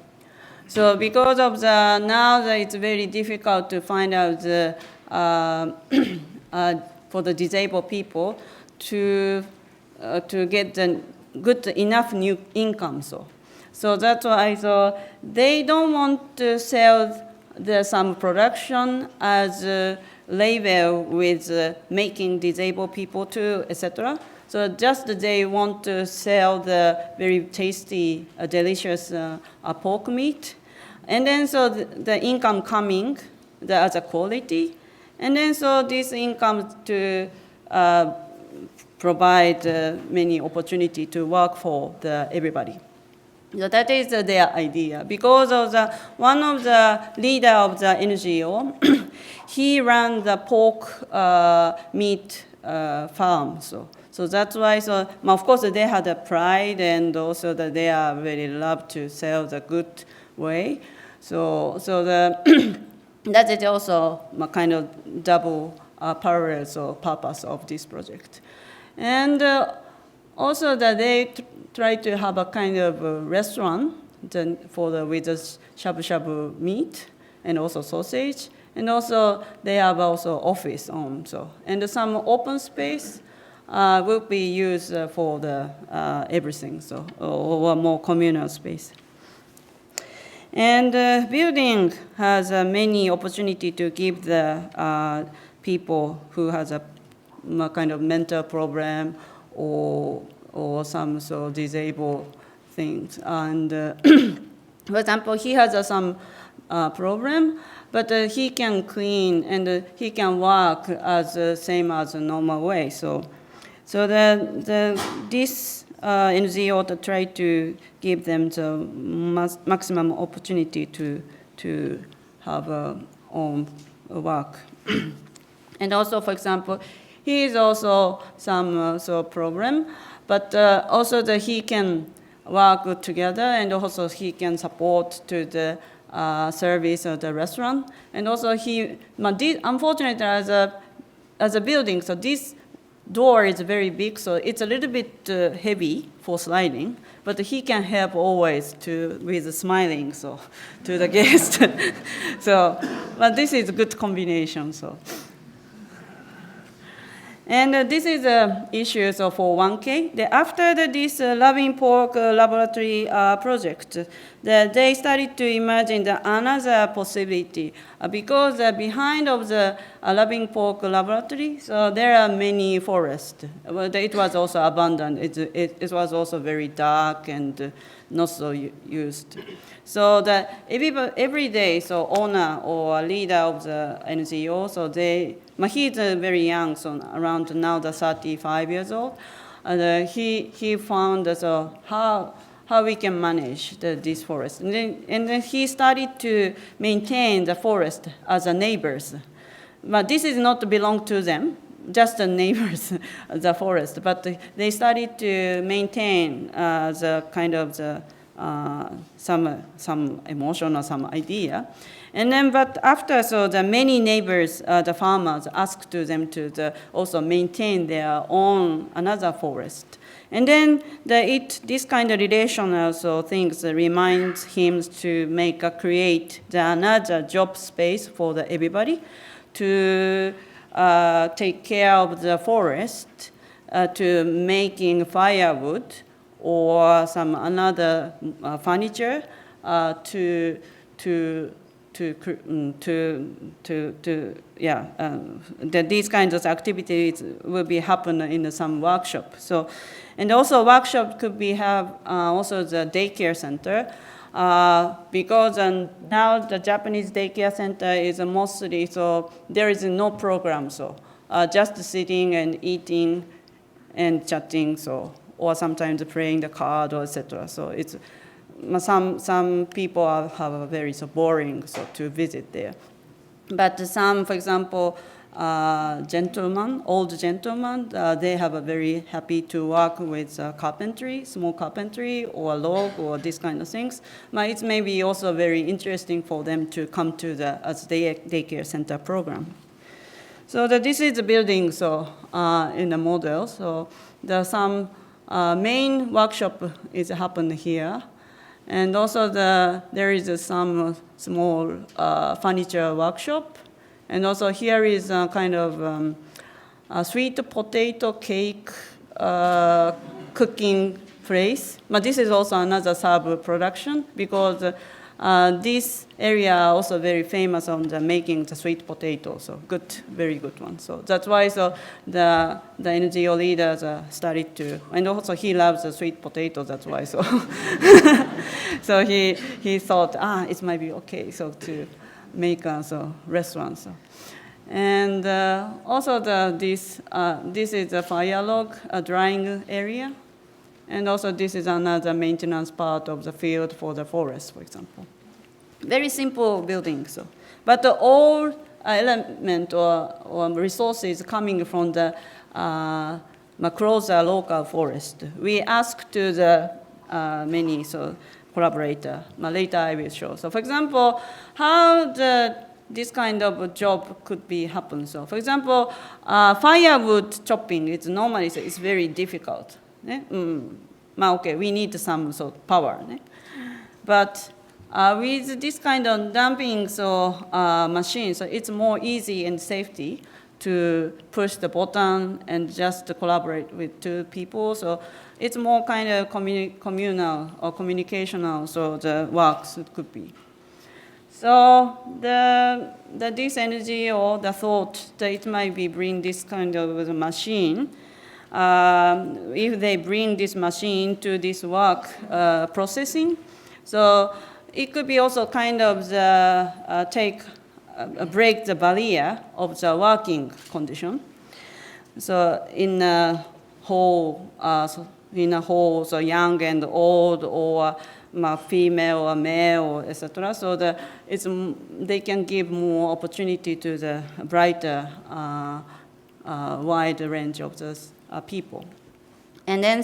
So because of now that it's very difficult to find out for the disabled people to get the good enough new income. So that's why they don't want to sell some production as a label with making disabled people too, etc. So just they want to sell the very tasty, delicious pork meat. And then the income coming as a quality. And then this income to provide many opportunity to work for everybody. So that is their idea. Because of one of the leader of the NGO, he ran the pork meat farm. So that's why. So of course they had a pride, and also that they are very love to sell the good way. So the that is also a kind of double parallel or purpose of this project, and also that they try to have a kind of a restaurant with the shabu-shabu meat and also sausage, and also they have also office on. And some open space will be used for the everything, or more communal space. And building has many opportunity to give the people who has a kind of mental problem or some disabled things. And for example, he has some problem, but he can clean and he can work as same as a normal way. So this NGO to try to give them the maximum opportunity to have own work. And also, for example, he is also some problem, but also that he can work together, and also he can support to the service of the restaurant. And also unfortunately, as a building, so this door is very big, so it's a little bit heavy for sliding, but he can help always with smiling to the guest. But this is a good combination. And this is an issue for 1K. After this Loving Pork laboratory project, they started to imagine another possibility. Because behind of the Loving Pork laboratory, so there are many forests. It was also abandoned. It was also very dark and not so used. So every day, so owner or leader of the NGO, so he's very young, so around now 35 years old. And he found how we can manage this forest. And then he started to maintain the forest as a neighbors. But this is not belong to them, just the neighbors, the forest. But they started to maintain the kind of some emotion or some idea. And then, but after, so the many neighbors, the farmers asked to them to also maintain their own another forest. And then this kind of relational things reminds him to create another job space for everybody to take care of the forest, to making firewood or some another furniture these kinds of activities will be happen in some workshop. And also workshop could be have also the daycare center, because now the Japanese daycare center is mostly there is no program, just sitting and eating and chatting, or sometimes playing the card or etc. So it's some people have a very boring to visit there, but some, for example, old gentlemen, they have a very happy to work with carpentry, small carpentry or log or these kind of things. But it's maybe also very interesting for them to come to as daycare center program. So this is the building in the model. So there's some main workshop is happened here. And also there is some small furniture workshop. And also here is a kind of a sweet potato cake cooking place. But this is also another sub production, because this area also very famous on making the sweet potato. So good, very good one. So that's why the NGO leaders started to, and also he loves the sweet potato. That's why so he thought it might be okay to make a restaurant. And also this is a fire log, a drying area. And also this is another maintenance part of the field for the forest, for example. Very simple building. So. But all element or resources coming from the closer local forest. We asked to the many collaborator. Later I will show. So for example, how this kind of job could be happen. So for example, firewood chopping is normally it's very difficult. Okay, we need some power. But with this kind of dumping machine, so it's more easy and safety to push the button and just to collaborate with two people. So it's more kind of communal or communicational, so the works it could be. So this energy or the thought that it might be bring this kind of machine, if they bring this machine to this work processing, so it could be also kind of break the barrier of the working condition. So in a whole, so young and old, or female or male, etc. So they can give more opportunity to the brighter, wide range of the people. And then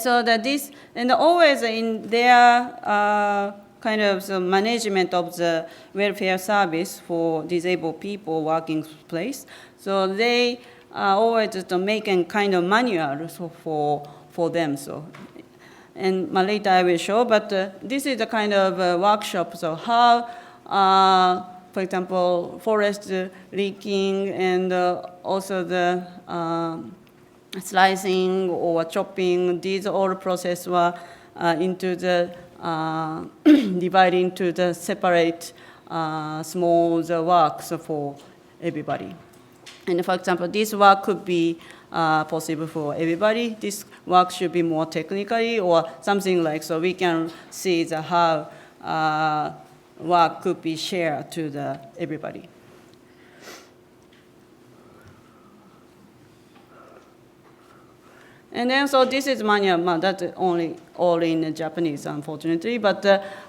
and always in their kind of management of the welfare service for disabled people working place. So they always make a kind of manual for them. So, and later I will show, but this is the kind of workshop. So how, for example, forest leaking and also the slicing or chopping, these all process were into the divided into the separate small works for everybody. And for example, this work could be possible for everybody. This work should be more technically or something like, so we can see how work could be shared to everybody. And then, so this is manual, that's only all in Japanese, unfortunately. But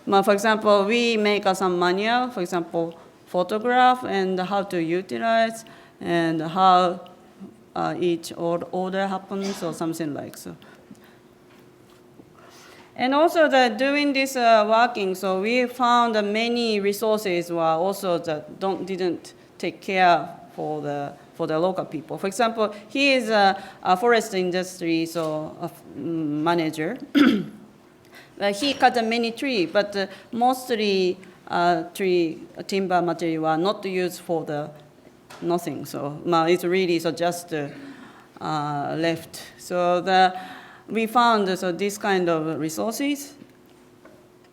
for example, we make some manual, for example, photograph and how to utilize and how each order happens or something like so. And also doing this working, so we found that many resources were also that didn't take care for the local people. For example, he is a forest industry manager. He cut many trees, but mostly timber material are not used for the nothing. So it's really just left. So we found this kind of resources,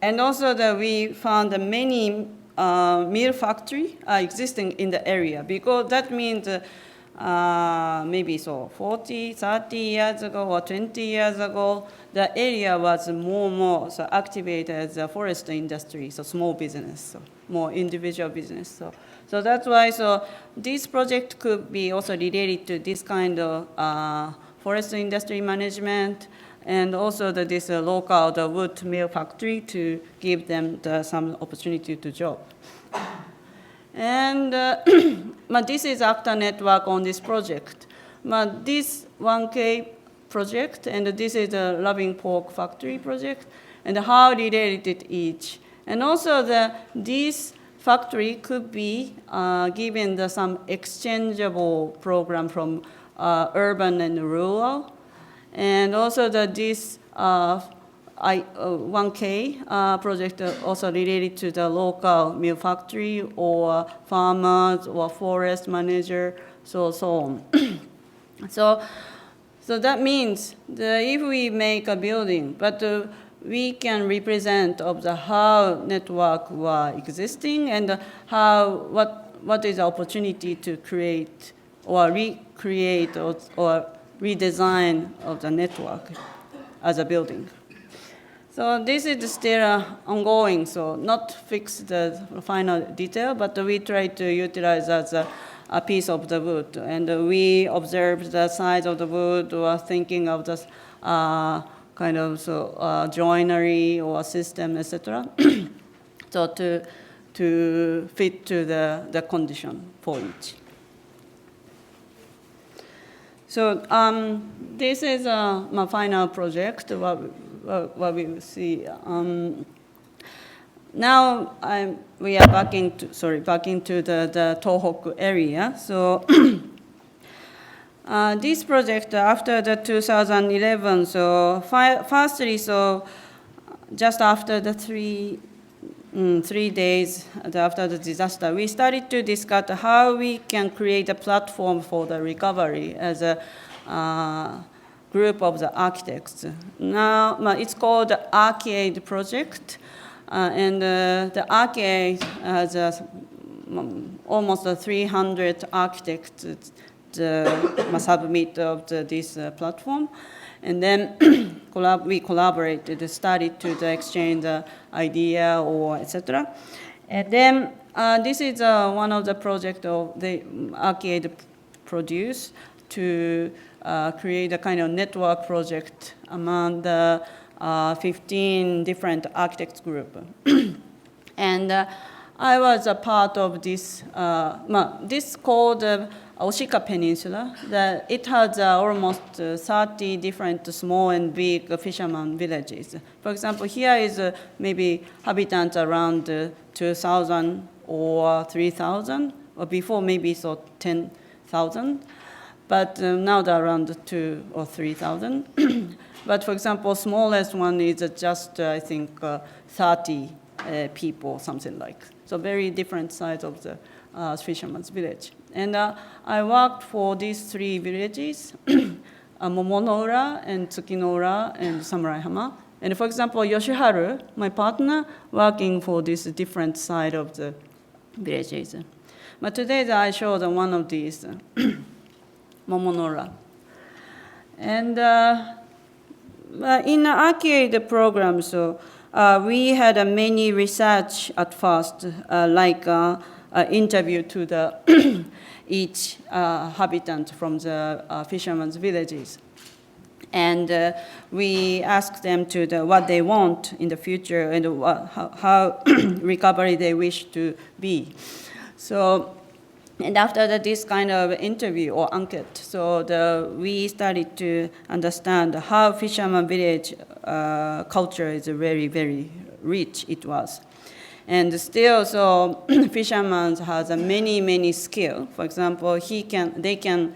and also we found many mill factory are existing in the area, because that means maybe 40, 30 years ago or 20 years ago, the area was more and more activated as a forest industry, so small business, so more individual business. So that's why this project could be also related to this kind of forest industry management, and also this local wood mill factory to give them some opportunity to job. And this is actor network on this project. This 1K project, and this is the Loving Pork Factory project, and how related each. And also this factory could be given some exchangeable program from urban and rural. And also this 1K project also related to the local mill factory or farmers or forest manager, so on. So that means that if we make a building, but we can represent of how network were existing and what is the opportunity to create or recreate or redesign of the network as a building. So this is still ongoing, so not fixed the final detail, but we try to utilize as a piece of the wood. And we observed the size of the wood or thinking of the kind of joinery or system, etc. So to fit to the condition for each. So this is my final project. What we will see. Now we are back into the Tohoku area. So this project after the 2011. So firstly, just after the 3 days after the disaster, we started to discuss how we can create a platform for the recovery as a group of the architects. Now it's called the Arcade Project, and the Arcade has almost 300 architects submit of this platform. And then we collaborated, started to exchange the idea or etc. And then this is one of the projects of the Arcade produced to create a kind of network project among the 15 different architects group. And I was a part of this, this called Oshika Peninsula. It has almost 30 different small and big fisherman villages. For example, here is maybe habitants around 2,000 or 3,000, or before maybe 10,000. But now they're around 2,000 or 3,000. But for example, smallest one is just, I think, 30 people, something like. So very different size of the fisherman's village. And I worked for these 3 villages, Momonora and Tsukinora and Samuraihama. And for example, Yoshiharu, my partner, working for this different side of the villages. But today I showed one of these, Momonora. And in the arcade program, we had many research at first, like interview to the each habitant from the fishermen's villages. And we asked them to what they want in the future and how recovery they wish to be. So, and after this kind of interview or enquete, we started to understand how fisherman village culture is very, very rich it was. And still, fishermen has many skill. For example, they can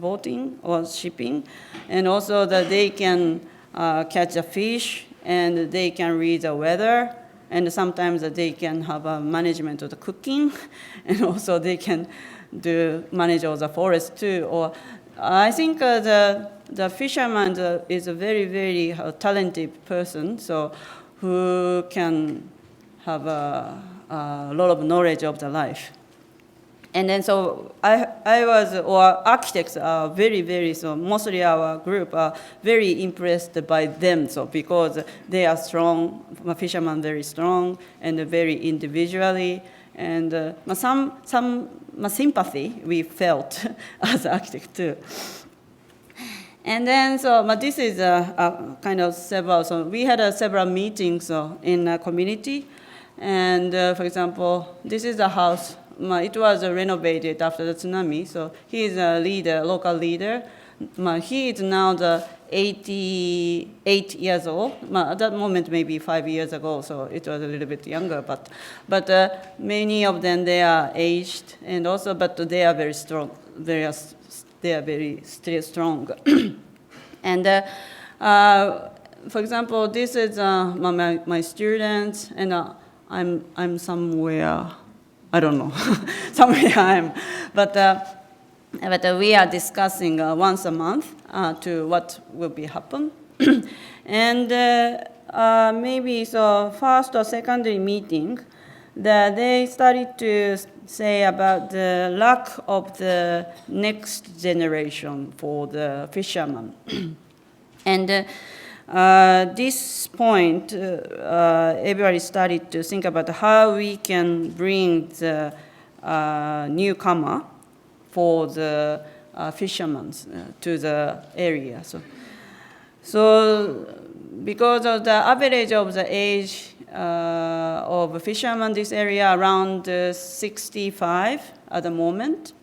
boating or shipping, and also that they can catch a fish, and they can read the weather, and sometimes they can have a management of the cooking, and also they can manage all the forest too. Or I think the fisherman is a very, very talented person, who can have a lot of knowledge of the life. And then architects are very, very, mostly our group are very impressed by them, because they are strong, fishermen very strong, and very individually, and some sympathy we felt as architects too. And then, this is a kind of several, we had several meetings in a community, and for example, this is a house. It was renovated after the tsunami, so he is a leader, local leader. He is now 88 years old. At that moment, maybe 5 years ago, so it was a little bit younger. But many of them, they are aged, and also, but they are very strong. They are very still strong. And for example, this is my students, and I'm somewhere. I don't know, somewhere I am, but we are discussing once a month to what will be happen, and maybe first or secondary meeting, they started to say about the lack of the next generation for the fishermen, and. This point, everybody started to think about how we can bring the newcomer for the fishermen to the area. So because of the average of the age of fishermen in this area, around 65 at the moment.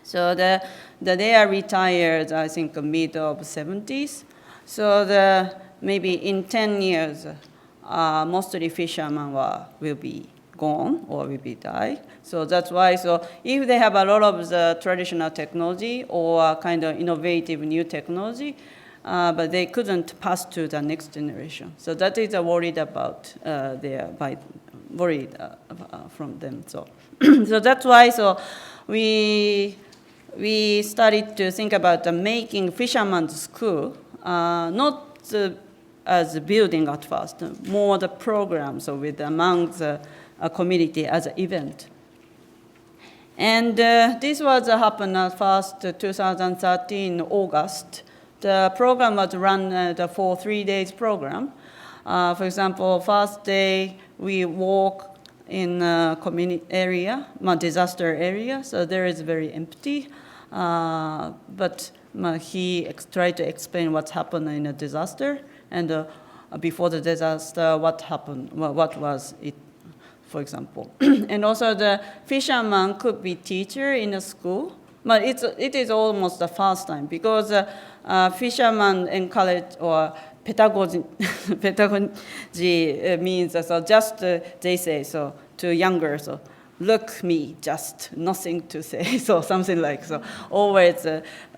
So they are retired, I think, mid of 70s. So maybe in 10 years, mostly fishermen will be gone or will be died. So that's why, so if they have a lot of the traditional technology or kind of innovative new technology, but they couldn't pass to the next generation. So that is worried about worried from them. So, so that's why, so we started to think about making fisherman's school, not as a building at first, more the programs with among the community as an event. And this was happened at first 2013 August. The program was run for 3 days program. For example, first day we walk in a community area, disaster area, so there is very empty. But he tried to explain what happened in a disaster, and before the disaster, what happened, what was it, for example. And also the fisherman could be teacher in a school, but it is almost the first time because fisherman encourage or pedagogy means so just they say so to younger so look me just nothing to say so something like so always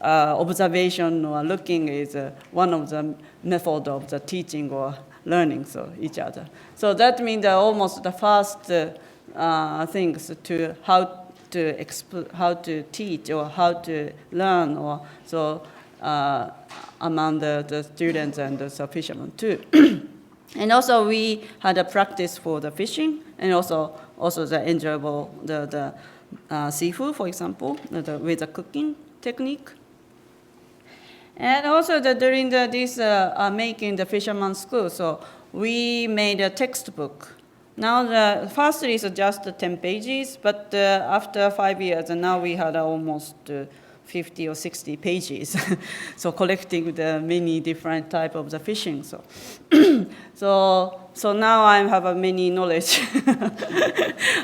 observation or looking is one of the method of the teaching or learning so each other. So that means almost the first things to how to teach or how to learn or so among the students and the fishermen too. And also we had a practice for the fishing and also the enjoyable the seafood, for example, with the cooking technique. And also during this making the fisherman's school, so we made a textbook. Now the first is just 10 pages, but after 5 years, and now we had almost 50 or 60 pages. So collecting the many different type of the fishing. So, so now I have many knowledge.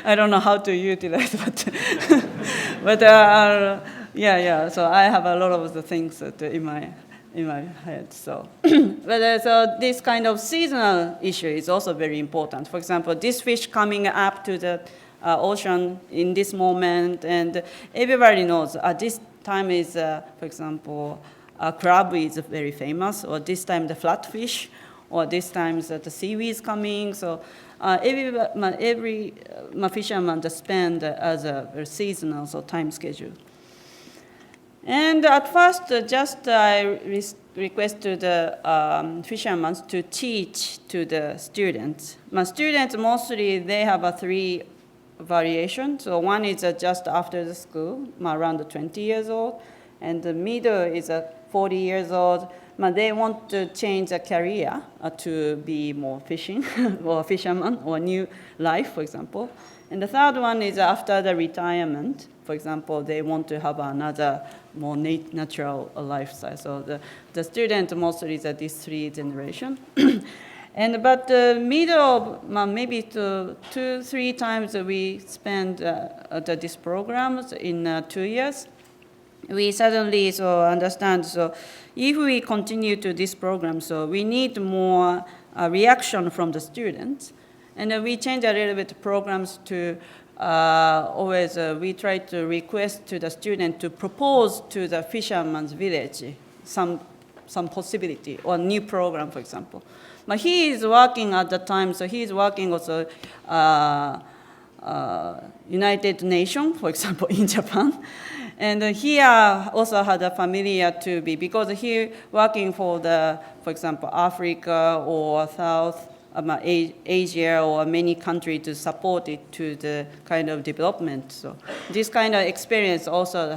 I don't know how to utilize, but yeah. So I have a lot of the things in my head. So, but so this kind of seasonal issue is also very important. For example, this fish coming up to the ocean in this moment, and everybody knows this time is, for example, crab is very famous, or this time the flatfish, or this time the seaweed is coming. So every fisherman just spend as a seasonal so time schedule. And at first, I requested the fishermen to teach to the students. My students mostly they have 3 variations. So one is just after the school, around 20 years old, and the middle is 40 years old. But they want to change their career to be more fishing or fisherman or new life, for example. And the third one is after the retirement. For example, they want to have another more natural lifestyle. So the student mostly is this 3 generation. But the middle, maybe 2-3 times we spend these programs in 2 years. We suddenly understand, so if we continue to this program, so we need more reaction from the students. And we change a little bit programs to always, we try to request to the student to propose to the fisherman's village some possibility or new program, for example. But he is working at the time, so he is working also United Nations, for example, in Japan. And he also had a familiar to be, because he working for for example, Africa or South Asia or many countries to support it to the kind of development. So this kind of experience also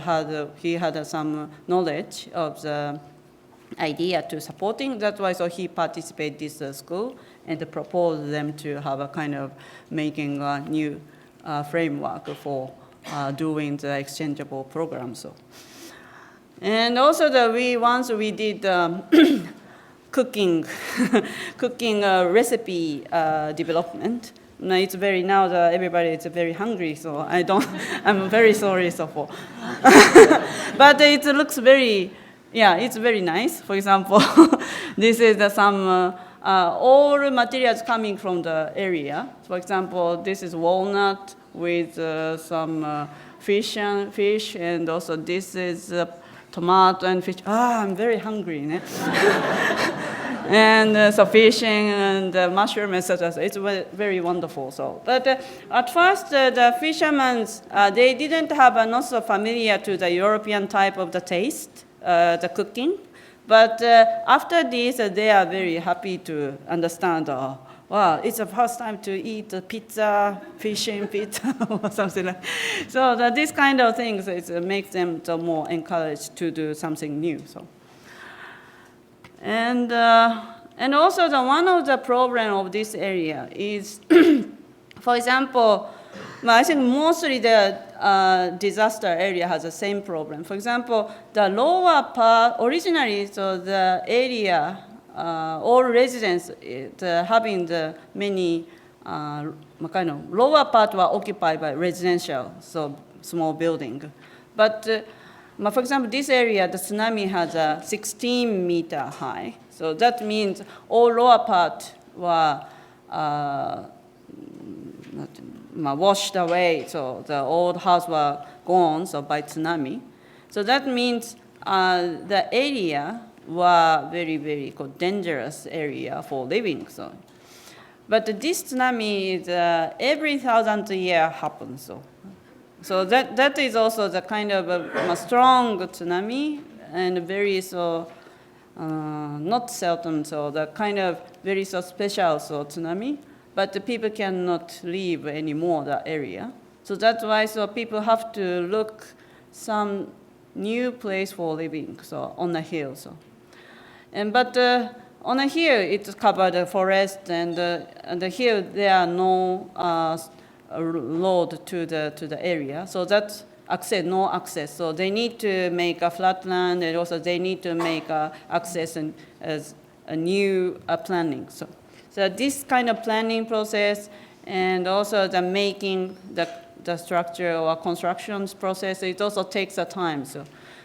he had some knowledge of the idea to supporting. That's why so he participated this school and proposed them to have a kind of making a new And also once we did cooking recipe development. Now it's everybody is very hungry, so I'm very sorry so for. But it looks it's very nice. For example, this is some all materials coming from the area. For example, this is walnut with some fish, and also this is tomato and fish. I'm very hungry. And so fishing and mushroom, etc. It's very wonderful. So, but at first the fishermen they didn't have not so familiar to the European type of the taste, the cooking. But after this, they are very happy to understand. Wow, it's the first time to eat pizza, fishing pizza, or something like. So this kind of things it makes them more encouraged to do something new. So. And also one of the problem of this area is, for example, I think mostly the disaster area has the same problem. For example, the lower part, originally, so the area, all residents having the many kind of lower part were occupied by residential, so small building. But for example, this area, the tsunami has a 16-meter high. So that means all lower part were washed away. So the old house were gone by tsunami. So that means the area were very, very dangerous area for living. So, but this tsunami is every 1,000 year happens. So that is also the kind of a strong tsunami and very not seldom, so the kind of very special tsunami, but the people cannot live anymore that area. So that's why people have to look some new place for living, so on the hill. But on a hill it's covered the forest, and the hill there are no road to the area, so that's no access. So they need to make a flat land, and also they need to make access and as a new planning. So this kind of planning process, and also the making the structure or constructions process, it also takes a time.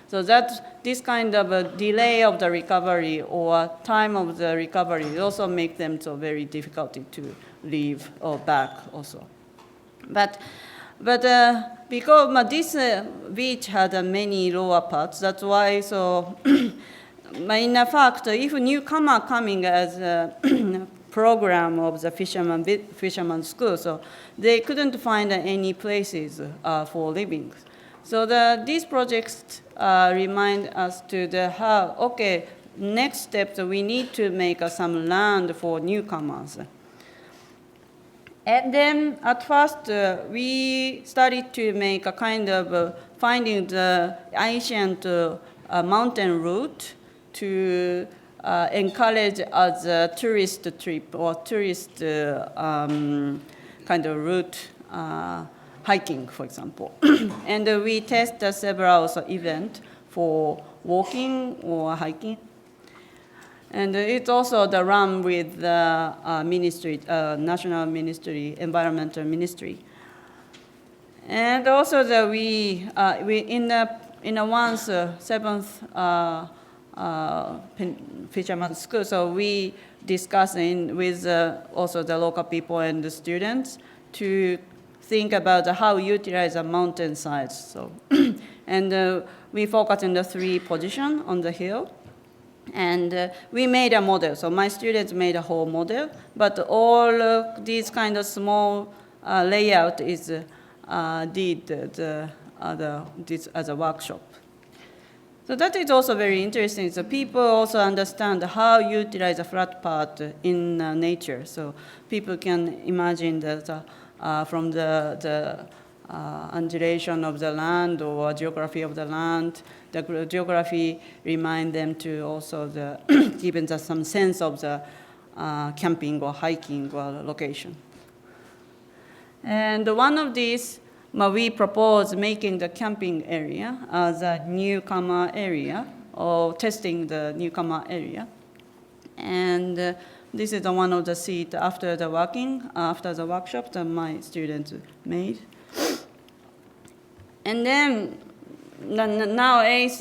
So that this kind of a delay of the recovery or time of the recovery, it also makes them very difficult to leave or back also. But because this beach had many lower parts, that's why in fact, if a newcomer coming as a program of the fisherman school, so they couldn't find any places for living. So these projects remind us to next step, we need to make some land for newcomers. And then at first, we started to make a kind of finding the ancient mountain route to encourage as a tourist trip or tourist kind of route, hiking, for example. And we test several events for walking or hiking. And it's also the run with the ministry, National Ministry, Environmental Ministry. And also we in the once seventh fisherman school, so we discuss with also the local people and the students to think about how utilize the mountain sides. So, and we focus on the 3 positions on the hill. And we made a model. So my students made a whole model, but all these kind of small layout is did this as a workshop. So that is also very interesting. So people also understand how you utilize a flat part in nature. So people can imagine that from the undulation of the land or geography of the land. The geography remind them to also given some sense of the camping or hiking or location. And one of these, we propose making the camping area as a newcomer area, or testing the newcomer area. And this is one of the seats after the workshop that my students made. And then nowadays,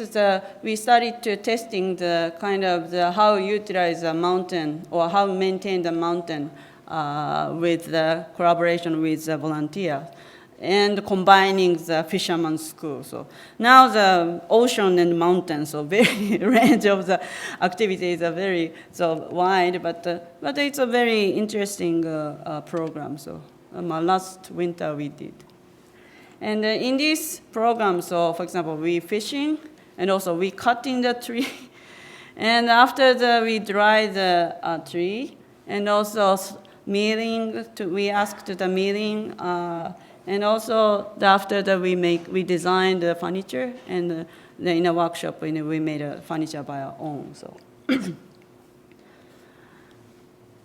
we started to testing the kind of how utilize a mountain or how maintain the mountain with the collaboration with the volunteers and combining the fisherman's school. So now the ocean and mountains, so very range of the activities are very wide, but it's a very interesting program. So last winter we did. And in this program, so for example, we fishing, and also we cutting the tree. And after we dry the tree, and also milling, we asked the milling, and also after that we designed the furniture, and in a workshop, we made a furniture by our own. So.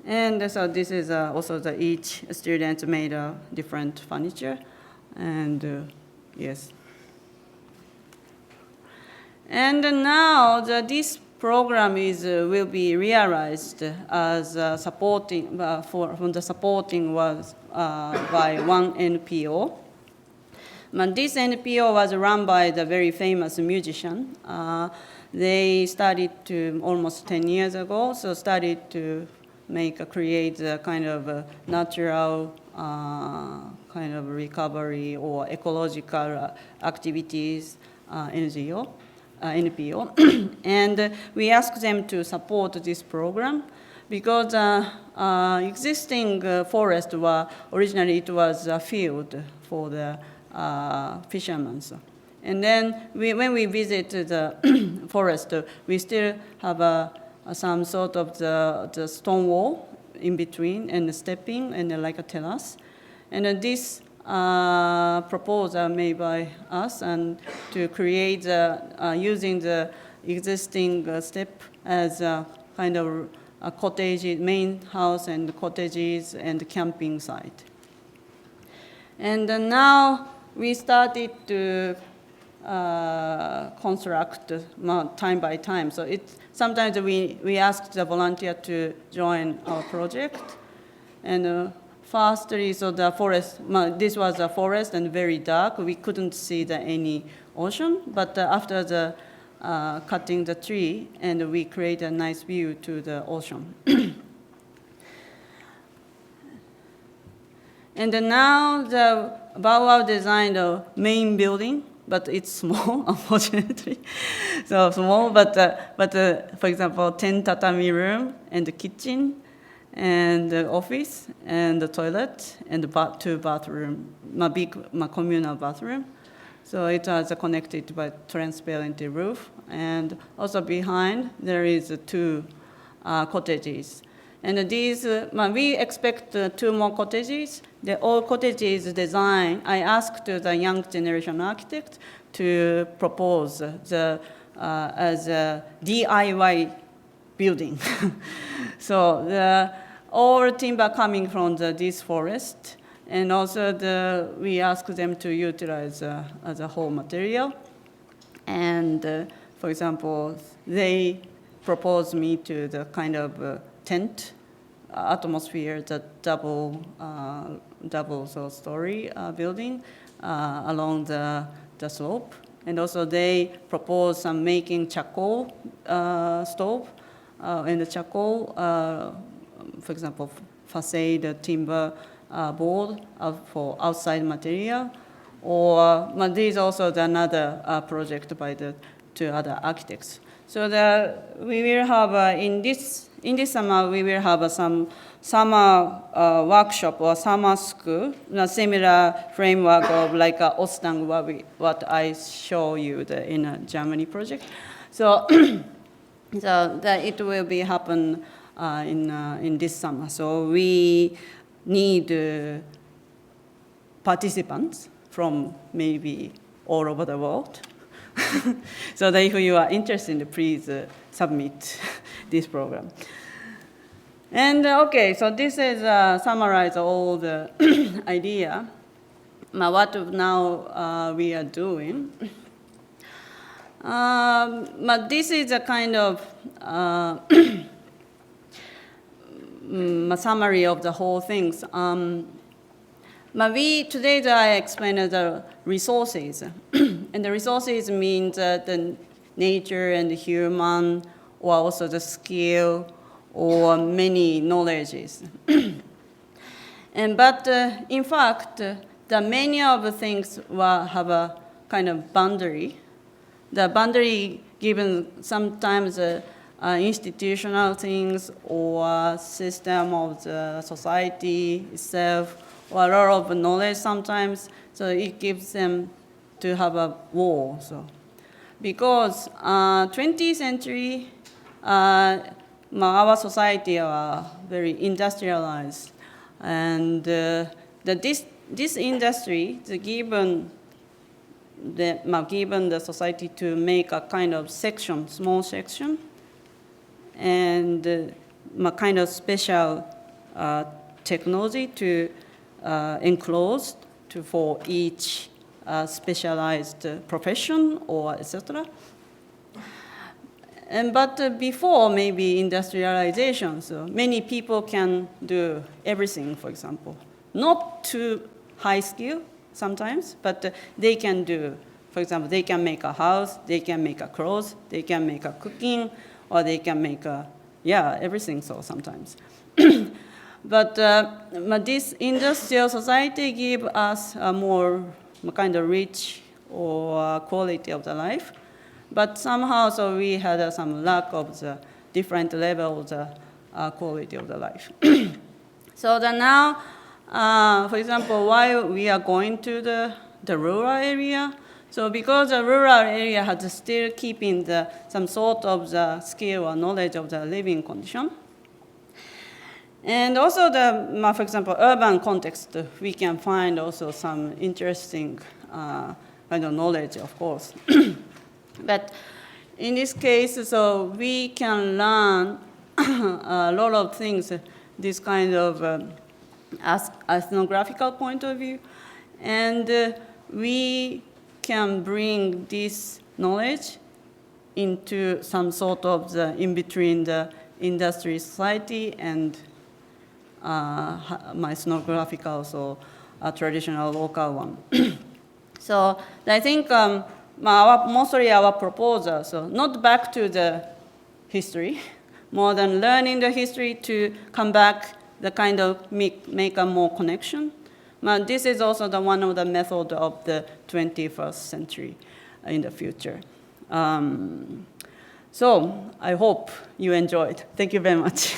And so this is also each student made a different furniture. And yes. And now this program will be realized as supporting from the supporting was by one NPO. But this NPO was run by the very famous musician. They started to almost 10 years ago, so started to create a kind of natural kind of recovery or ecological activities NPO. And we asked them to support this program because existing forest originally it was a field for the fishermen. And then when we visited the forest, we still have some sort of the stone wall in between and stepping and like a terrace. And this proposal made by us and to create using the existing step as a kind of a cottage, main house and cottages and camping site. And now we started to construct time by time. So sometimes we asked the volunteer to join our project. And firstly, so the forest, this was a forest and very dark. We couldn't see any ocean, but after the cutting the tree, and we create a nice view to the ocean. And now the Bow-Wow designed a main building, but it's small, unfortunately. So small, but for example, 10 tatami room and the kitchen, and the office, and the toilet, and the 2 bathroom, big communal bathroom. So it was connected by transparent roof, and also behind there is 2 cottages. And these, we expect 2 more cottages. All cottages design, I asked the young generation architect to propose as a DIY building. So all timber coming from this forest, and also we ask them to utilize as a whole material. And for example, they proposed me to the kind of tent atmosphere, the double story building along the slope. And also they proposed some making charcoal stove and the charcoal, for example, facade timber board for outside material. Or this is also another project by the 2 other architects. So we will have in this summer we will have some summer workshop or summer school, a similar framework of like Ostang, what I show you in a Germany project. So, that it will be happen in this summer. So we need participants from maybe all over the world. So that if you are interested, please submit this program. And okay, so this is summarize all the idea. what now we are doing. But this is a kind of summary of the whole things. But today I explained the resources. And the resources means the nature and the human, or also the skill, or many knowledges. But in fact, the many of the things have a kind of boundary. The boundary given sometimes institutional things or system of the society itself, or a lot of knowledge sometimes, so it gives them to have a war. So, because 20th century, our society are very industrialized, and this industry, given the society to make a kind of section, small section, and kind of special technology to enclosed for each specialized profession or etc. But before maybe industrialization, so many people can do everything, for example. Not too high skill sometimes, but they can do, for example, they can make a house, they can make a clothes, they can make a cooking, or they can make everything so sometimes. But this industrial society give us a more kind of rich or quality of the life. But somehow, so we had some lack of the different level of the quality of the life. So now, for example, why we are going to the rural area? So because the rural area has still keeping some sort of the skill or knowledge of the living condition. And also for example, urban context, we can find also some interesting kind of knowledge, of course. But in this case, so we can learn a lot of things, this kind of ethnographical point of view, and we can bring this knowledge into some sort of in between the industry society and my ethnographical, so traditional local one. So I think mostly our proposal, so not back to the history, more than learning the history to come back, the kind of make a more connection. But this is also one of the methods of the 21st century in the future. So I hope you enjoyed. Thank you very much.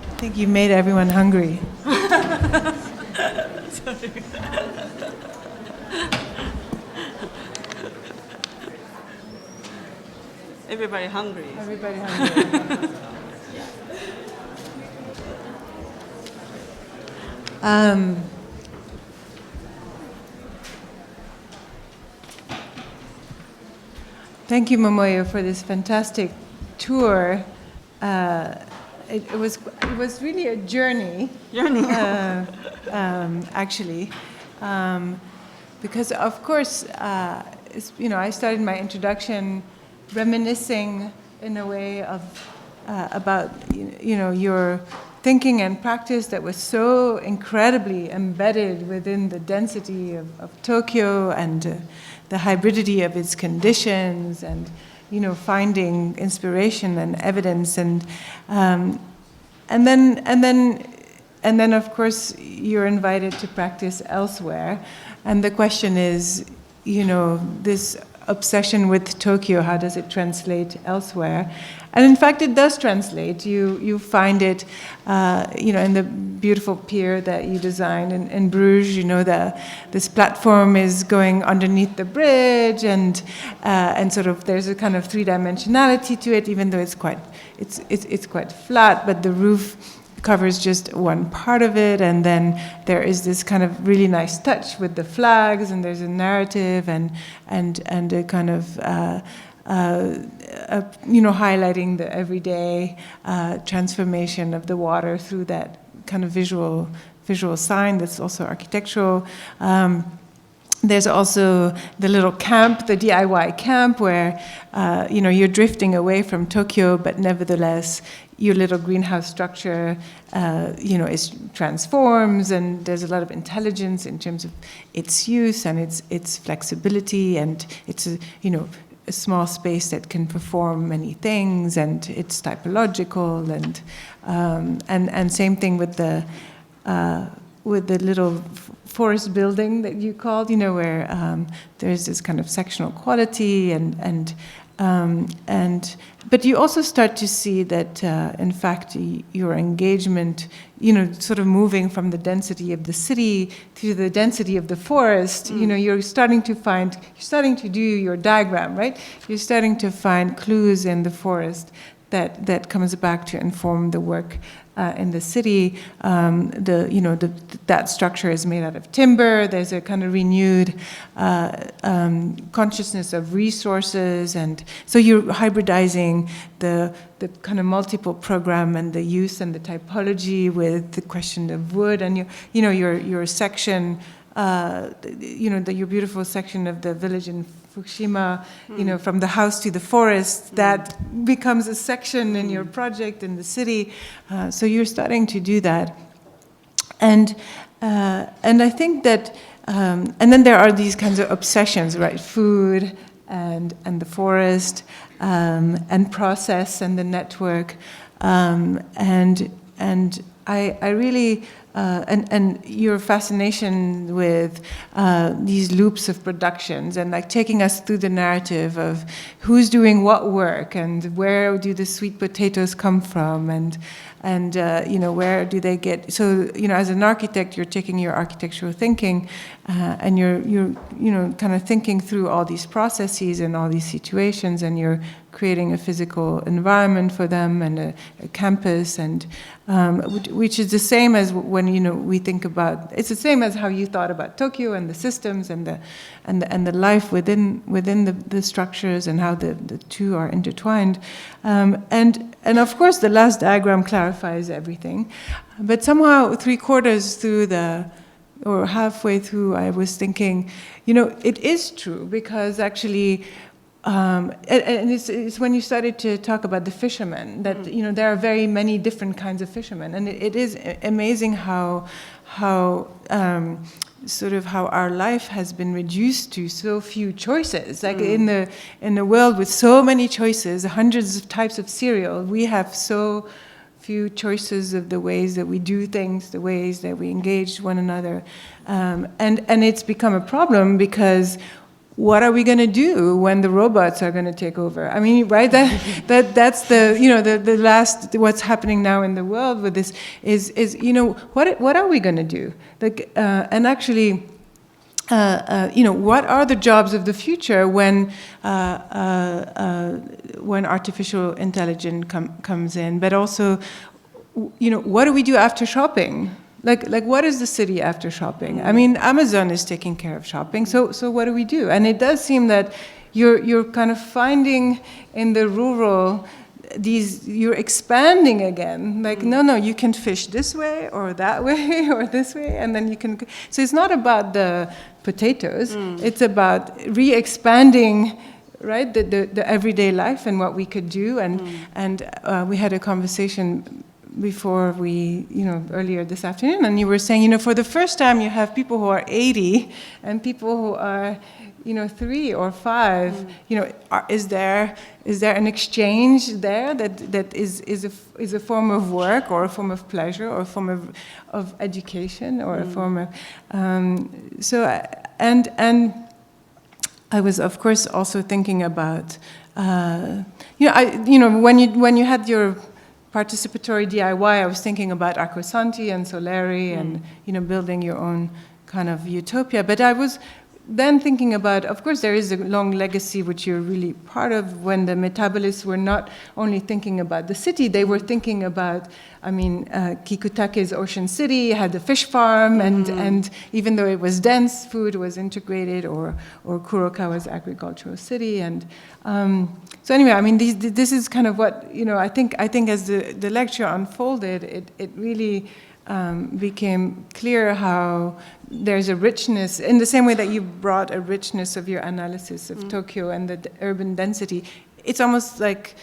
I think you made everyone hungry. Everybody hungry. Everybody hungry. Thank you, Momoyo, for this fantastic tour. It was really a journey. Actually, because of course, I started my introduction reminiscing in a way of about your thinking and practice that was so incredibly embedded within the density of Tokyo and the hybridity of its conditions, and finding inspiration and evidence, and then of course you're invited to practice elsewhere, and the question is, this obsession with Tokyo, how does it translate elsewhere? And in fact, it does translate. You find it, in the beautiful pier that you designed in Bruges. This platform is going underneath the bridge, and sort of there's a kind of three-dimensionality to it, even though it's quite flat, but the roof covers just one part of it, and then there is this kind of really nice touch with the flags, and there's a narrative and a kind of highlighting the everyday transformation of the water through that kind of visual sign that's also architectural. There's also the little camp, the DIY camp, where you're drifting away from Tokyo, but nevertheless your little greenhouse structure, transforms, and there's a lot of intelligence in terms of its use and its flexibility, and it's a small space that can perform many things, and it's typological, and same thing with the little forest building that you called, where there's this kind of sectional quality, but you also start to see that, in fact, your engagement, sort of moving from the density of the city to the density of the forest, you're starting to do your diagram, right? You're starting to find clues in the forest that comes back to inform the work in the city. That structure is made out of timber. There's a kind of renewed consciousness of resources, and so you're hybridizing the kind of multiple program and the use and the typology with the question of wood, and your section, your beautiful section of the village in Fukushima, from the house to the forest, that becomes a section in your project in the city. So you're starting to do that, and I think that, and then there are these kinds of obsessions, right? Food and the forest, and process and the network, and I really. And your fascination with these loops of productions, and like taking us through the narrative of who's doing what work, and where do the sweet potatoes come from, and where do they get? So as an architect, you're taking your architectural thinking, and you're kind of thinking through all these processes and all these situations, and you're creating a physical environment for them, and a campus, and which is the same as when we think about. It's the same as how you thought about Tokyo and the systems and the life within the structures, and how the two are intertwined. And of course, the last diagram clarifies everything, but somehow 3/4 through or halfway through, I was thinking, it is true, because actually. And it's when you started to talk about the fishermen that there are very many different kinds of fishermen, and it is amazing how sort of how our life has been reduced to so few choices. Like in the world with so many choices, hundreds of types of cereal, we have so few choices of the ways that we do things, the ways that we engage one another, and it's become a problem, because what are we going to do when the robots are going to take over? I mean, right? That's the last. What's happening now in the world with this is what are we going to do? Like, and actually, what are the jobs of the future when artificial intelligence comes in? But also, what do we do after shopping? Like what is the city after shopping? I mean, Amazon is taking care of shopping, so what do we do? And it does seem that you're kind of finding in the rural you're expanding again. Like no, you can fish this way or that way or this way, and then you can. So it's not about the potatoes; it's about re-expanding. Right, the everyday life and what we could do, and we had a conversation before earlier this afternoon, and you were saying, for the first time you have people who are 80 and people who are, 3 or 5. Is there an exchange there that is a form of work, or a form of pleasure, or a form of education, or a form of I was, of course, also thinking about, when you had your participatory DIY, I was thinking about Acquasanti and Soleri and, building your own kind of utopia. But I was then thinking about, of course, there is a long legacy which you're really part of, when the metabolists were not only thinking about the city, they were thinking about, Kikutake's Ocean City had the fish farm, and even though it was dense, food was integrated, or Kurokawa's agricultural city. And so anyway, this is kind of what, I think as the lecture unfolded, it really became clear how there's a richness, in the same way that you brought a richness of your analysis of Tokyo and the urban density. It's almost like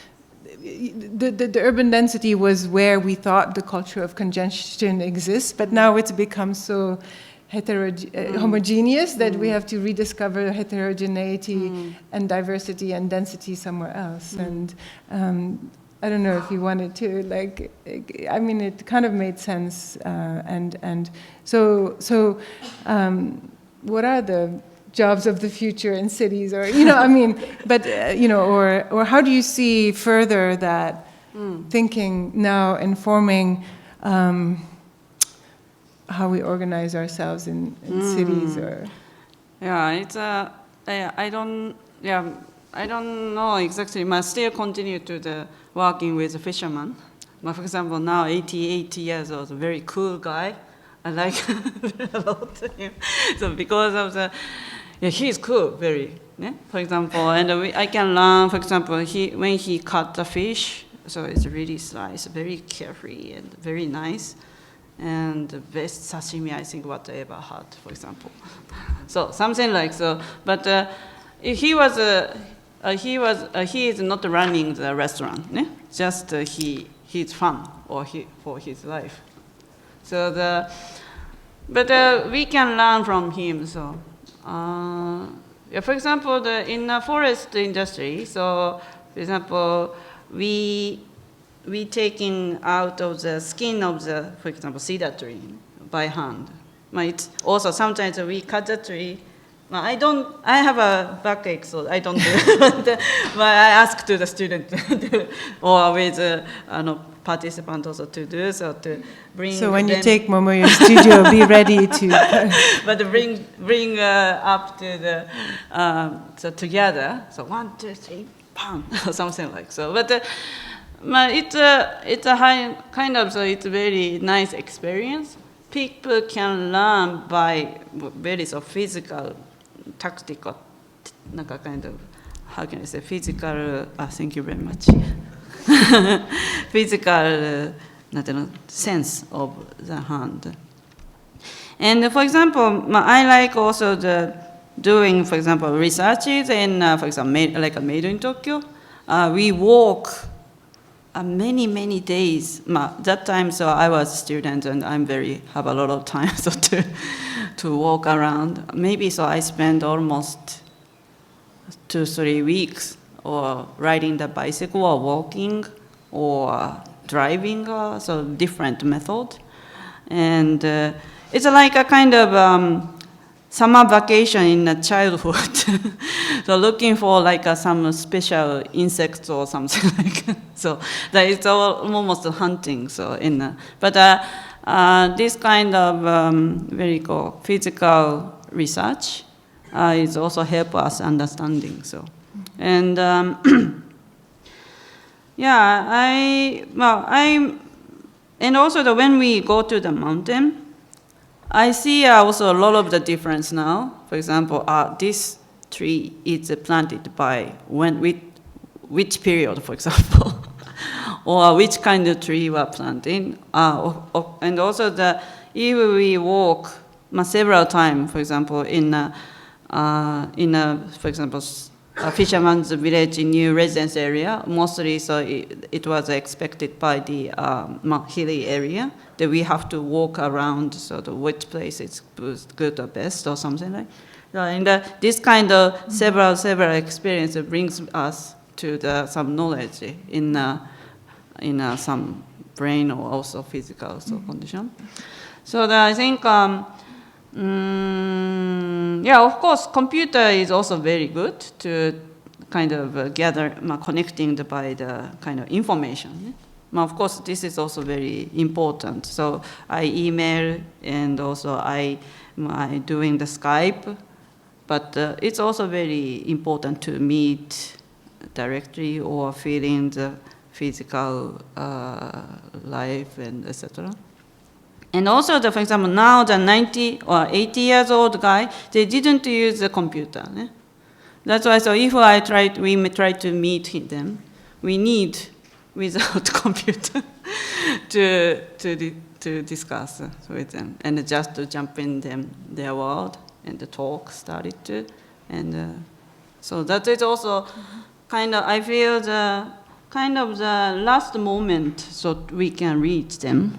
the urban density was where we thought the culture of congestion exists, but now it's become so homogeneous that we have to rediscover heterogeneity and diversity and density somewhere else. And I don't know if you wanted to, it kind of made sense. And so what are the jobs of the future in cities, or, or how do you see further that thinking now informing how we organize ourselves in cities, or? Yeah, it's I don't know exactly. I still continue to working with fishermen. For example, now 88 years old, a very cool guy. I like a lot him. So because of he's cool, very. Yeah? For example, and I can learn. For example, when he cut the fish, so it's really sliced, very carefree and very nice, and the best sashimi I think what I ever had, for example. So something like so. But he is not running the restaurant. Yeah? Just he's fun for his life. So but we can learn from him. So, for example, in the forest industry. So, for example, we taking out of the skin of the, for example, cedar tree by hand. It's also sometimes we cut the tree. I have a backache, so I don't do it. But I ask to the student or with participant also to do so, to bring. So when you take Momoyo Studio, be ready to. But bring up to the so together. So 1, 2, 3, bam, or something like so. But it's a high kind of, so it's a very nice experience. People can learn by very physical, tactical, kind of, how can I say, physical. Thank you very much. Physical sense of the hand. And for example, I like also doing, for example, researches in, for example, like a Made in Tokyo. We walk many days. That time, so I was a student, and have a lot of time so to walk around. Maybe so I spend almost 2-3 weeks, or riding the bicycle, or walking, or driving, so different method. And it's like a kind of summer vacation in a childhood. So looking for like some special insects or something like that. So that it's almost hunting. So but this kind of very physical research is also help us understanding. So. And and also when we go to the mountain, I see also a lot of the difference now. For example, this tree is planted by which period, for example, or which kind of tree we are planting, and also if we walk several times, for example, for example, a fisherman's village in new residence area, mostly so it was expected by the hilly area that we have to walk around, so which place is good or best or something like that. And this kind of several experience brings us to some knowledge in some brain or also physical condition. So I think Yeah, of course, computer is also very good to kind of gather, connecting by the kind of information. Of course, this is also very important. So I email and also I doing the Skype, but it's also very important to meet directly or feeling the physical life and etc. And also, for example, now the 90 or 80 years old guy, they didn't use the computer. That's why, so if we try to meet them, we need without computer to discuss with them and just to jump in their world and the talk started to. And so that is also kind of, I feel the kind of the last moment so we can reach them.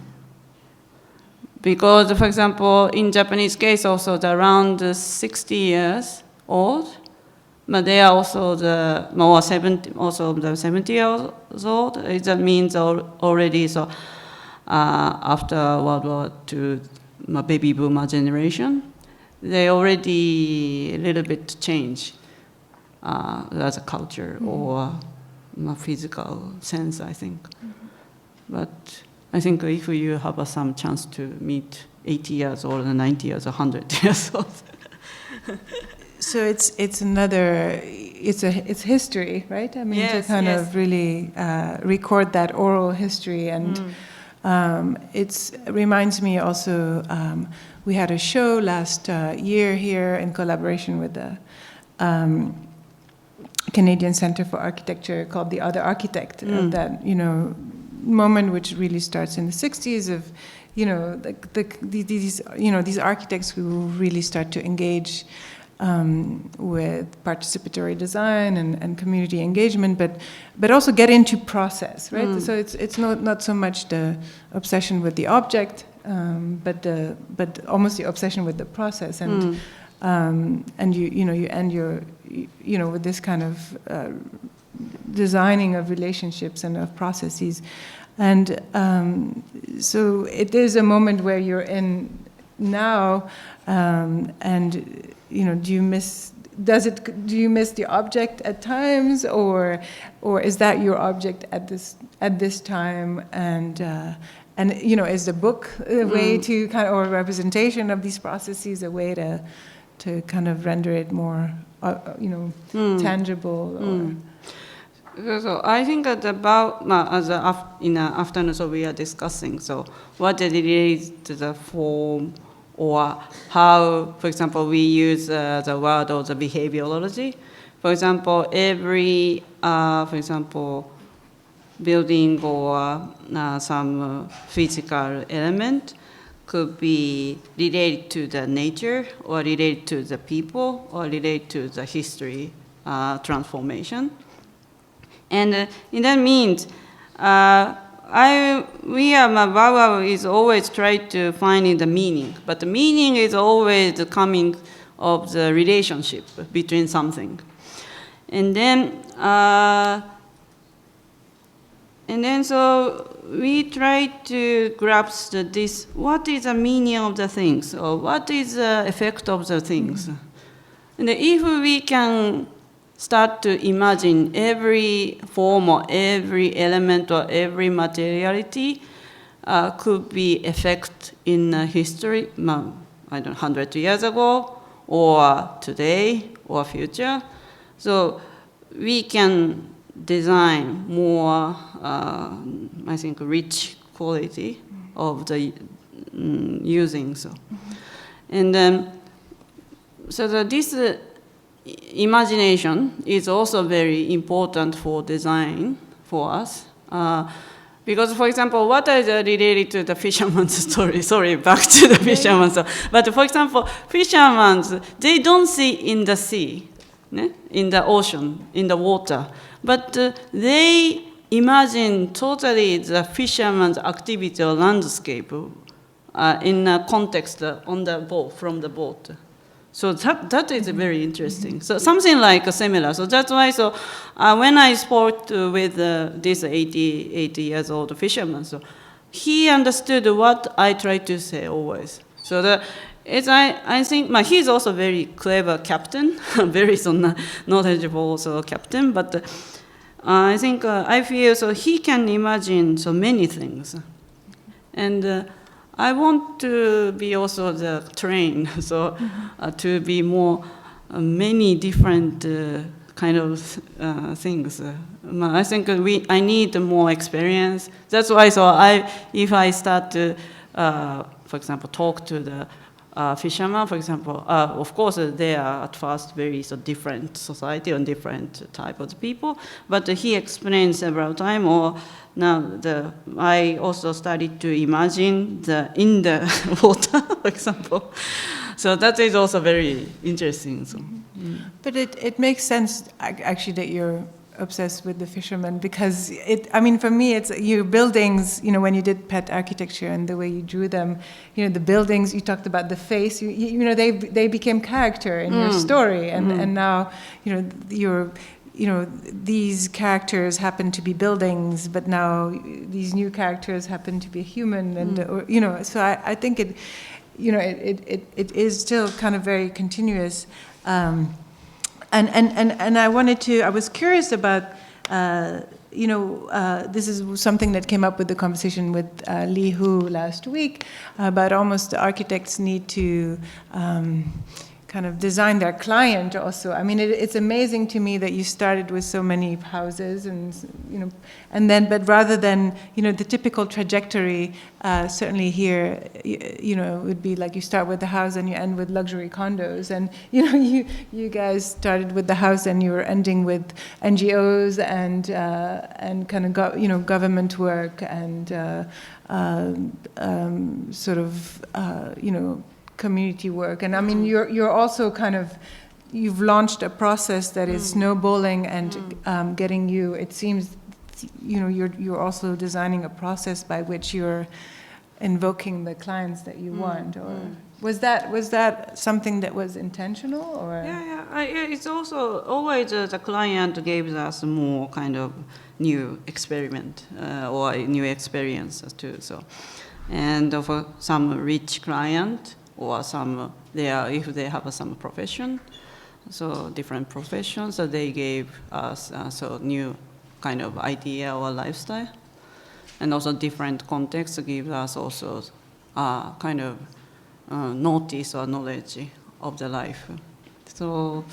Because, for example, in Japanese case, also around 60 years old, but they are also the more 70, also the 70 years old. That means already so after World War II, baby boomer generation, they already a little bit change as a culture or physical sense, I think. But I think if you have some chance to meet 80 years old, 90 years, 100 years old. So it's another, it's history, right? I mean, yes, to kind of really record that oral history, and it reminds me also. We had a show last year here in collaboration with the Canadian Centre for Architecture called The Other Architect. That moment which really starts in the 60s of these architects who really start to engage with participatory design and community engagement, but also get into process, right? So it's not so much the obsession with the object, but almost the obsession with the process, and you end your with this kind of designing of relationships and of processes, and so it is a moment where you're in now, and do you miss the object at times, or is that your object at this time, and is the book a way to kind of, or a representation of these processes, a way to kind of render it more tangible? Or So I think that about in the afternoon, so we are discussing. So what it is to the form, or how, for example, we use the word or the behaviorology. For example, every, for example, building or some physical element could be related to the nature, or related to the people, or related to the history transformation. And that means Bow-Wow is always try to find the meaning, but the meaning is always coming of the relationship between something. And then so we try to grasp this, what is the meaning of the things, or what is the effect of the things. And if we can start to imagine every form or every element or every materiality could be effect in history, 100 years ago, or today, or future. So we can design more, I think, rich quality of the using. So, and so that this imagination is also very important for design for us. Because, for example, what is related to the fisherman's story? Sorry, back to the fisherman. But, for example, fishermen, they don't see in the sea, in the ocean, in the water. But they imagine totally the fisherman's activity or landscape in a context on the boat, from the boat. So that is very interesting. So something like similar. So that's why. So when I spoke with this 80 years old fisherman, so he understood what I try to say always. So that I think he's also very clever captain, very so knowledgeable also captain, but I think I feel so he can imagine so many things. And I want to be also the train, so to be more many different kind of things. I think I need more experience. That's why if I start to, for example, talk to the fishermen, for example, of course they are at first very different society and different type of people, but he explained several times, or now I also started to imagine in the water, for example. So that is also very interesting. So. But it makes sense actually that you're obsessed with the fishermen, because for me it's your buildings, when you did pet architecture and the way you drew them, the buildings, you talked about the face, they became character in your story, and now these characters happen to be buildings, but now these new characters happen to be human, and so I think it is still kind of very continuous. And I was curious about, this is something that came up with the conversation with Li Hu last week, about almost architects need to kind of design their client also. It's amazing to me that you started with so many houses, but rather than, the typical trajectory, certainly here, would be like you start with the house and you end with luxury condos. And, you guys started with the house and you were ending with NGOs and kind of, government work and community work. And you're also kind of, you've launched a process that is snowballing and getting you, it seems, you're also designing a process by which you're invoking the clients that you want. Or was that something that was intentional, or? It's also always the client gives us more kind of new experiment or new experiences too. So, and for some rich client, or if they have some profession, so different professions, so they gave us new kind of idea or lifestyle, and also different contexts give us also kind of notice or knowledge of the life. So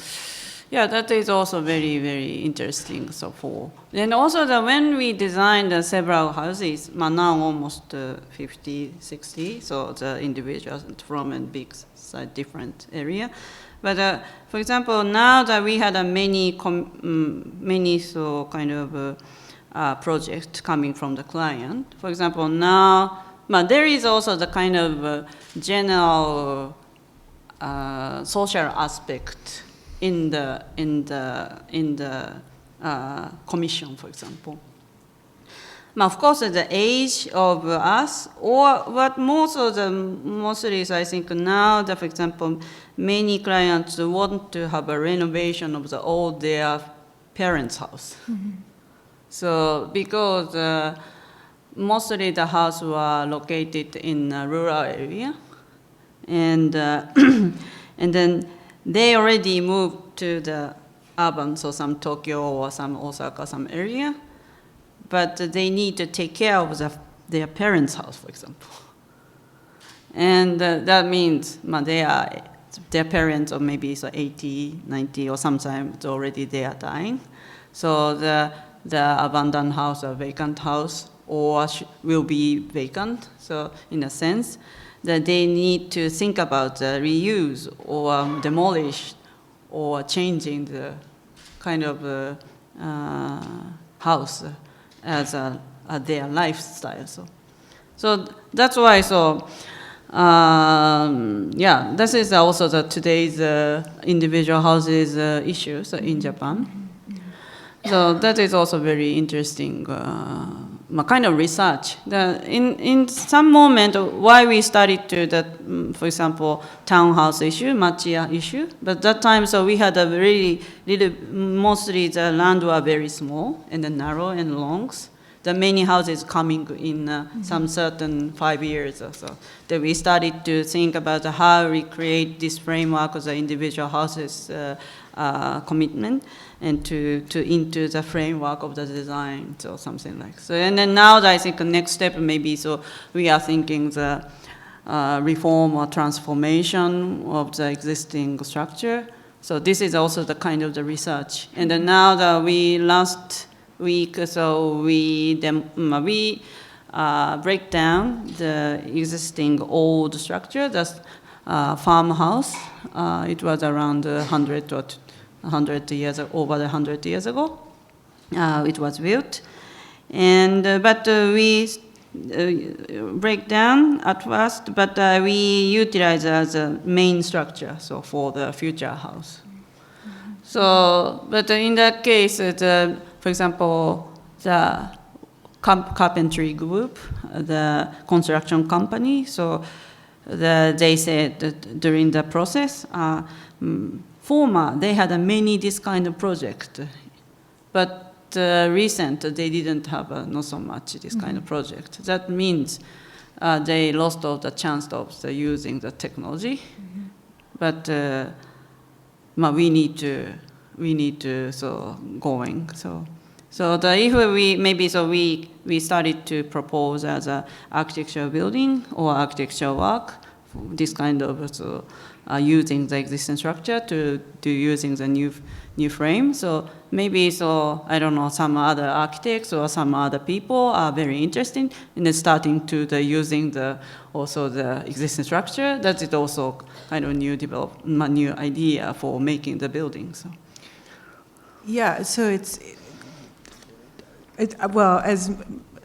that is also very, very interesting. So then also when we designed several houses, now almost 50, 60, so the individuals from a big side, different area. But for example, now that we had many so kind of project coming from the client. For example, now, but there is also the kind of general social aspect in the commission, for example. Of course, the age of us, or what mostly is, I think now that, for example, many clients want to have a renovation of their parents' house. Mm-hmm. So because mostly the house were located in a rural area, and and then they already moved to the urban, so some Tokyo or some Osaka, some area, but they need to take care of their parents' house, for example. And that means their parents, or maybe 80, 90, or sometimes already they are dying. So the abandoned house or vacant house will be vacant. So in a sense, that they need to think about the reuse or demolish or changing the kind of house as their lifestyle. So that's why. So this is also today's individual houses issues in Japan. So that is also very interesting kind of research. In some moment, why we studied to for example, townhouse issue, machiya issue, but that time, so we had a very little, mostly the land were very small and then narrow and longs. the many houses coming in some certain 5 years or so. That we started to think about how we create this framework of the individual houses commitment and into the framework of the design or something like so. And then now I think the next step maybe so we are thinking the reform or transformation of the existing structure. So this is also the kind of the research. And then now that we last week, so we break down the existing old structure, that's farmhouse. It was around 100 years, over 100 years ago. It was built. And, but we break down at first, but we utilize as a main structure, so for the future house. So, but in that case, for example, the carpentry group, the construction company, so they said that during the process, they had many this kind of project, but recent, they didn't have not so much this kind of project. That means they lost all the chance of using the technology. But we need to so going. So if we started to propose as a architectural building or architectural work, this kind of using the existing structure to using the new frame. So maybe I don't know, some other architects or some other people are very interested in starting to using also the existing structure. That is also kind of new idea for making the building. So. Yeah, so well, as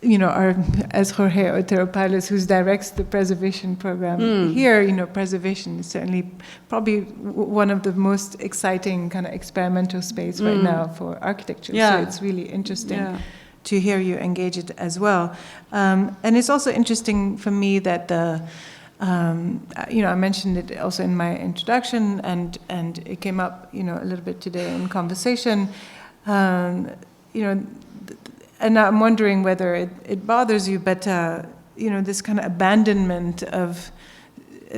you know, as Jorge Otero Palos, who directs the preservation program here, preservation is certainly probably one of the most exciting kind of experimental space right now for architecture. Yeah. So it's really interesting to hear you engage it as well. And it's also interesting for me that I mentioned it also in my introduction, and it came up, a little bit today in conversation. And I'm wondering whether it bothers you, but this kind of abandonment of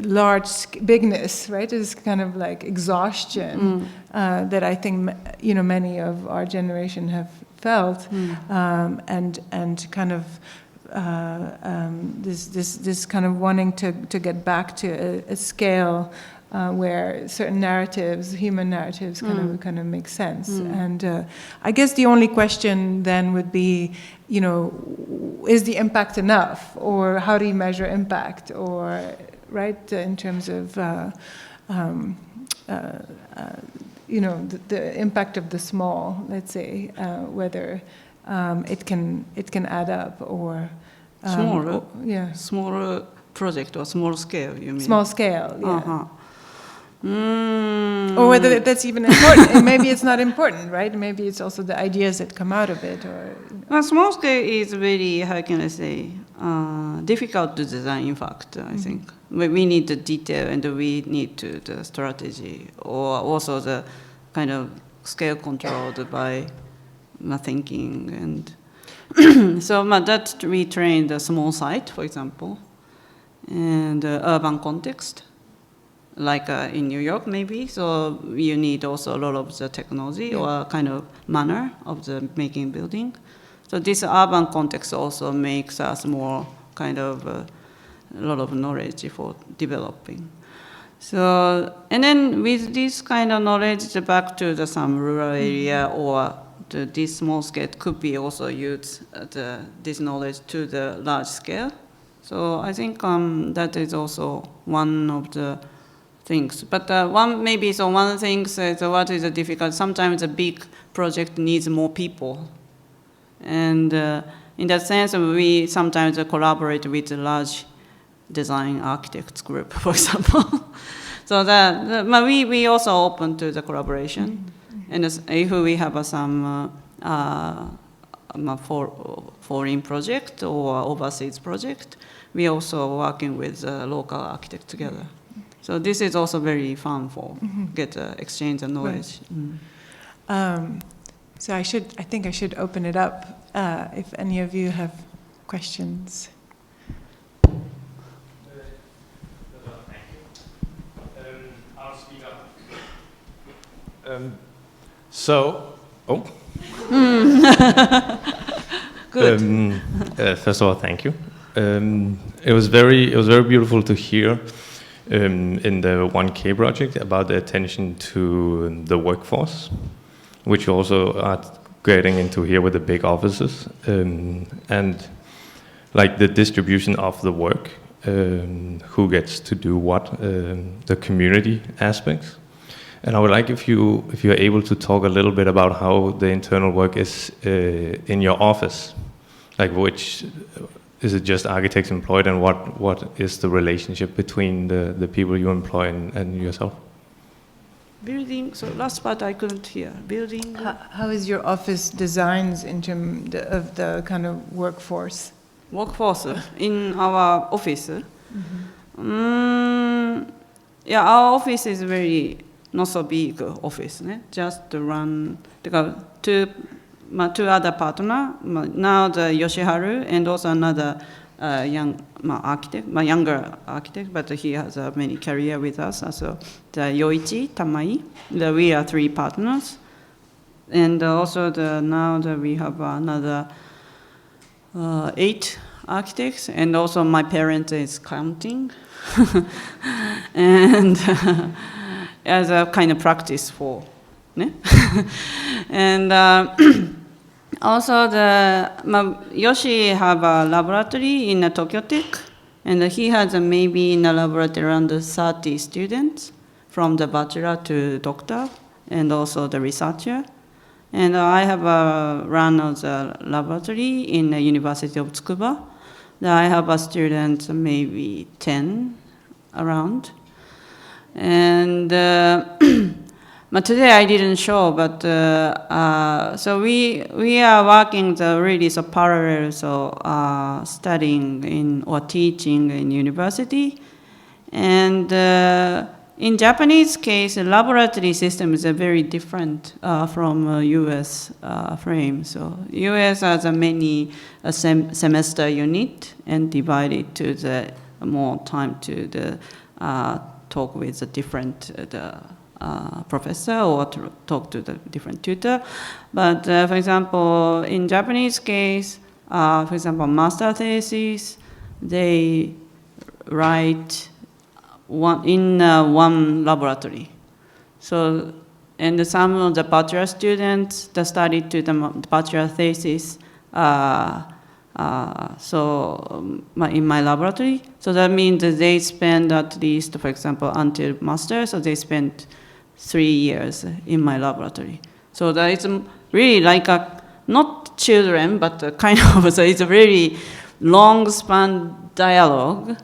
large bigness, right? Is kind of like exhaustion that I think many of our generation have felt, and kind of this kind of wanting to get back to a scale where certain narratives, human narratives, kind of make sense. And I guess the only question then would be, is the impact enough, or how do you measure impact, or right in terms of the impact of the small, let's say, whether it can add up, or smaller project or small scale, you mean? Small scale, yeah. Or whether that's even important. And maybe it's not important, right? Maybe it's also the ideas that come out of it. Or small scale is very, how can I say, difficult to design, in fact, I think. We need the detail, and we need the strategy, or also the kind of scale controlled by thinking. And so that we train the small site, for example, and urban context. Like in New York, maybe. So you need also a lot of the technology or kind of manner of the making building. So this urban context also makes us more kind of a lot of knowledge for developing. So, and then with this kind of knowledge back to some rural area or this small scale could be also used this knowledge to the large scale. So I think that is also one of the things. But one thing is what is difficult. Sometimes a big project needs more people, and in that sense, we sometimes collaborate with a large design architects group, for example. So that we also open to the collaboration, and if we have some foreign project or overseas project, we also working with local architects together. So this is also very fun for get exchange of knowledge. Right. So I think I should open it up if any of you have questions. I'll speak up. Good. First of all, thank you. It was very beautiful to hear in the 1K project about the attention to the workforce, which you also are getting into here with the big offices, and like the distribution of the work, who gets to do what, the community aspects. And I would like if you're able to talk a little bit about how the internal work is in your office, like which is it just architects employed, and what is the relationship between the people you employ and yourself? Building, so last part I couldn't hear. Building. How is your office designed in terms of the kind of workforce? Workforce in our office. Yeah, our office is very not so big office, just to run. My two other partner, now the Yoshiharu and also another younger architect, but he has many career with us. Also the Yoichi Tamai. We are three partners, and also now we have another 8 architects, and also my parent is counting, and as a kind of practice for, and also Yoshi have a laboratory in Tokyo Tech, and he has maybe in a laboratory around 30 students from the bachelor to doctor, and also the researcher. And I have run the laboratory in the University of Tsukuba. I have a student maybe 10 around. And but today I didn't show, but so we are working really parallel, studying or teaching in university, and in Japanese case, the laboratory system is very different from U.S. frame. So U.S. has many semester unit and divided to the more time to the talk with the different professor or to talk to the different tutor. But for example, in Japanese case, for example, master thesis, they write one laboratory. So, and some of the bachelor students that studied to the bachelor thesis, in my laboratory. So that means that they spend at least, for example, until master, so they spend 3 years in my laboratory. So that is really like not children, but kind of, so it's a very long span dialogue.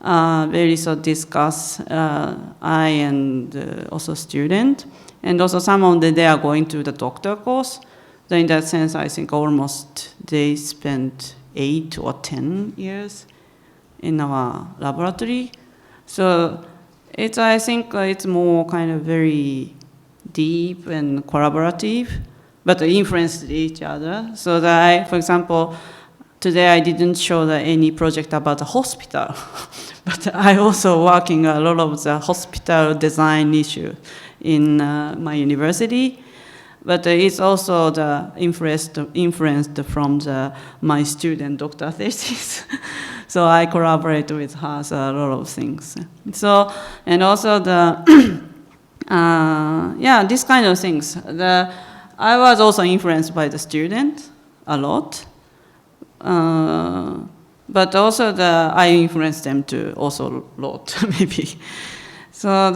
Very discuss, I and also student, and also some of them, they are going to the doctor course. So in that sense, I think almost they spent 8 or 10 years in our laboratory. So I think it's more kind of very deep and collaborative, but influence each other. So that for example, today I didn't show any project about the hospital, but I also working a lot of the hospital design issue in my university. But it's also influenced from my student doctor thesis. So I collaborate with her a lot of things. So, and also these kind of things. I was also influenced by the student a lot. But also I influenced them too also a lot, maybe. So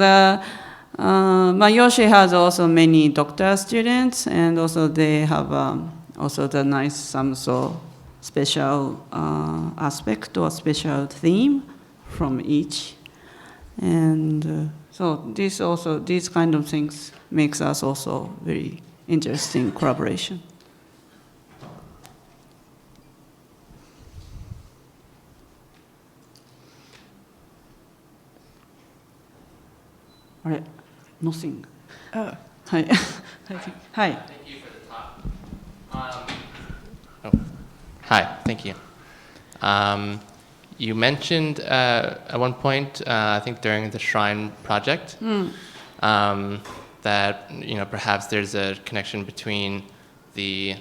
Yoshi has also many doctor students, and also they have also some special aspect or special theme from each. And so these kind of things makes us also very interesting collaboration. All right. Nothing. Oh. Hi. Hi. Thank you for the talk. Hi, thank you. You mentioned at one point, I think during the Shrine project, that perhaps there's a connection between the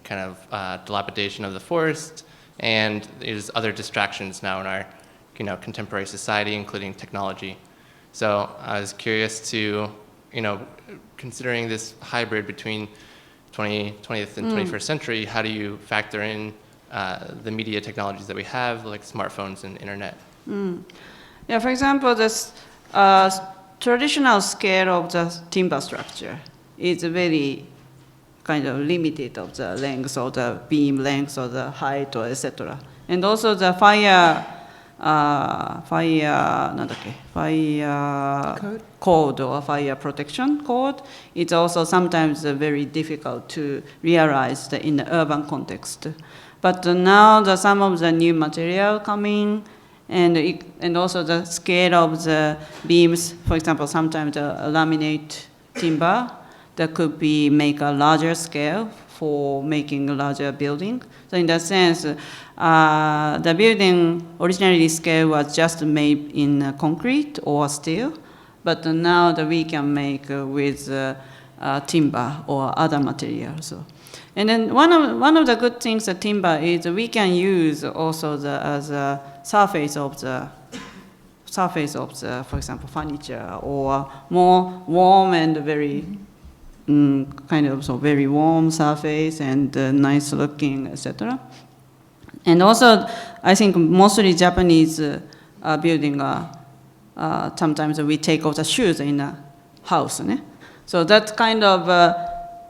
kind of dilapidation of the forest and there's other distractions now in our contemporary society, including technology. So I was curious to, considering this hybrid between 20th and 21st century, how do you factor in the media technologies that we have, like smartphones and internet? Yeah, for example, this traditional scale of the timber structure is very kind of limited of the length or the beam length or the height or etc. And also the fire code or fire protection code is also sometimes very difficult to realize in the urban context. But now some of the new material coming and also the scale of the beams, for example, sometimes the laminate timber that could be make a larger scale for making a larger building. So in that sense, the building originally scale was just made in concrete or steel, but now that we can make with timber or other materials. So. And then one of the good things of timber is we can use also as a surface of the, for example, furniture or more warm and very kind of very warm surface and nice looking, etc. And also, I think mostly Japanese building, sometimes we take off the shoes in a house. Ne? So that kind of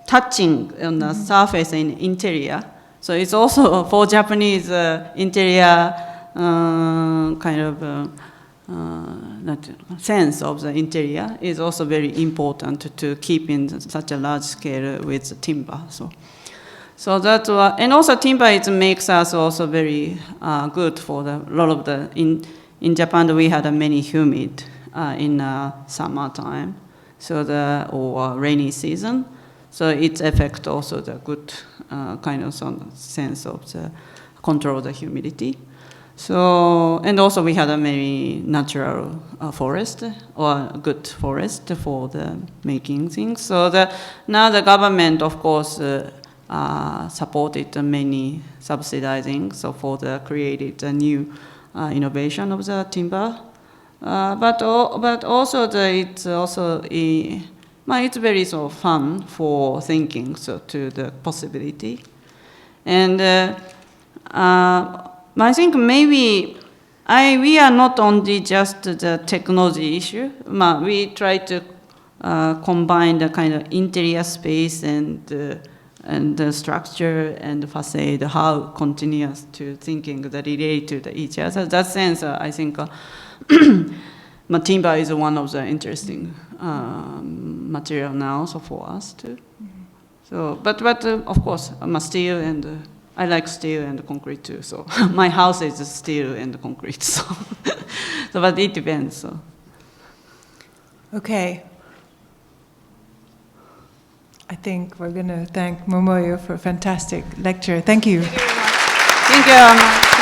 touching on the surface in interior. So it's also for Japanese interior kind of sense of the interior is also very important to keep in such a large scale with timber. So that's why, and also timber makes us also very good for a lot of the in Japan we had many humid in summertime, or rainy season. So it affects also the good kind of sense of the control of the humidity. So, and also we had a very natural forest or good forest for the making things. So now the government, of course, supported many subsidizing, so for the created a new innovation of the timber. But also it's also it's very fun for thinking to the possibility. And I think maybe we are not only just the technology issue. We try to combine the kind of interior space and the structure and the facade, how continuous to thinking that relate to each other. That sense, I think timber is one of the interesting material now, so for us too. So, but of course, steel and I like steel and concrete too. So my house is steel and concrete. So, but it depends. So. Okay. I think we're going to thank Momoyo for a fantastic lecture. Thank you. Thank you very much. Thank you.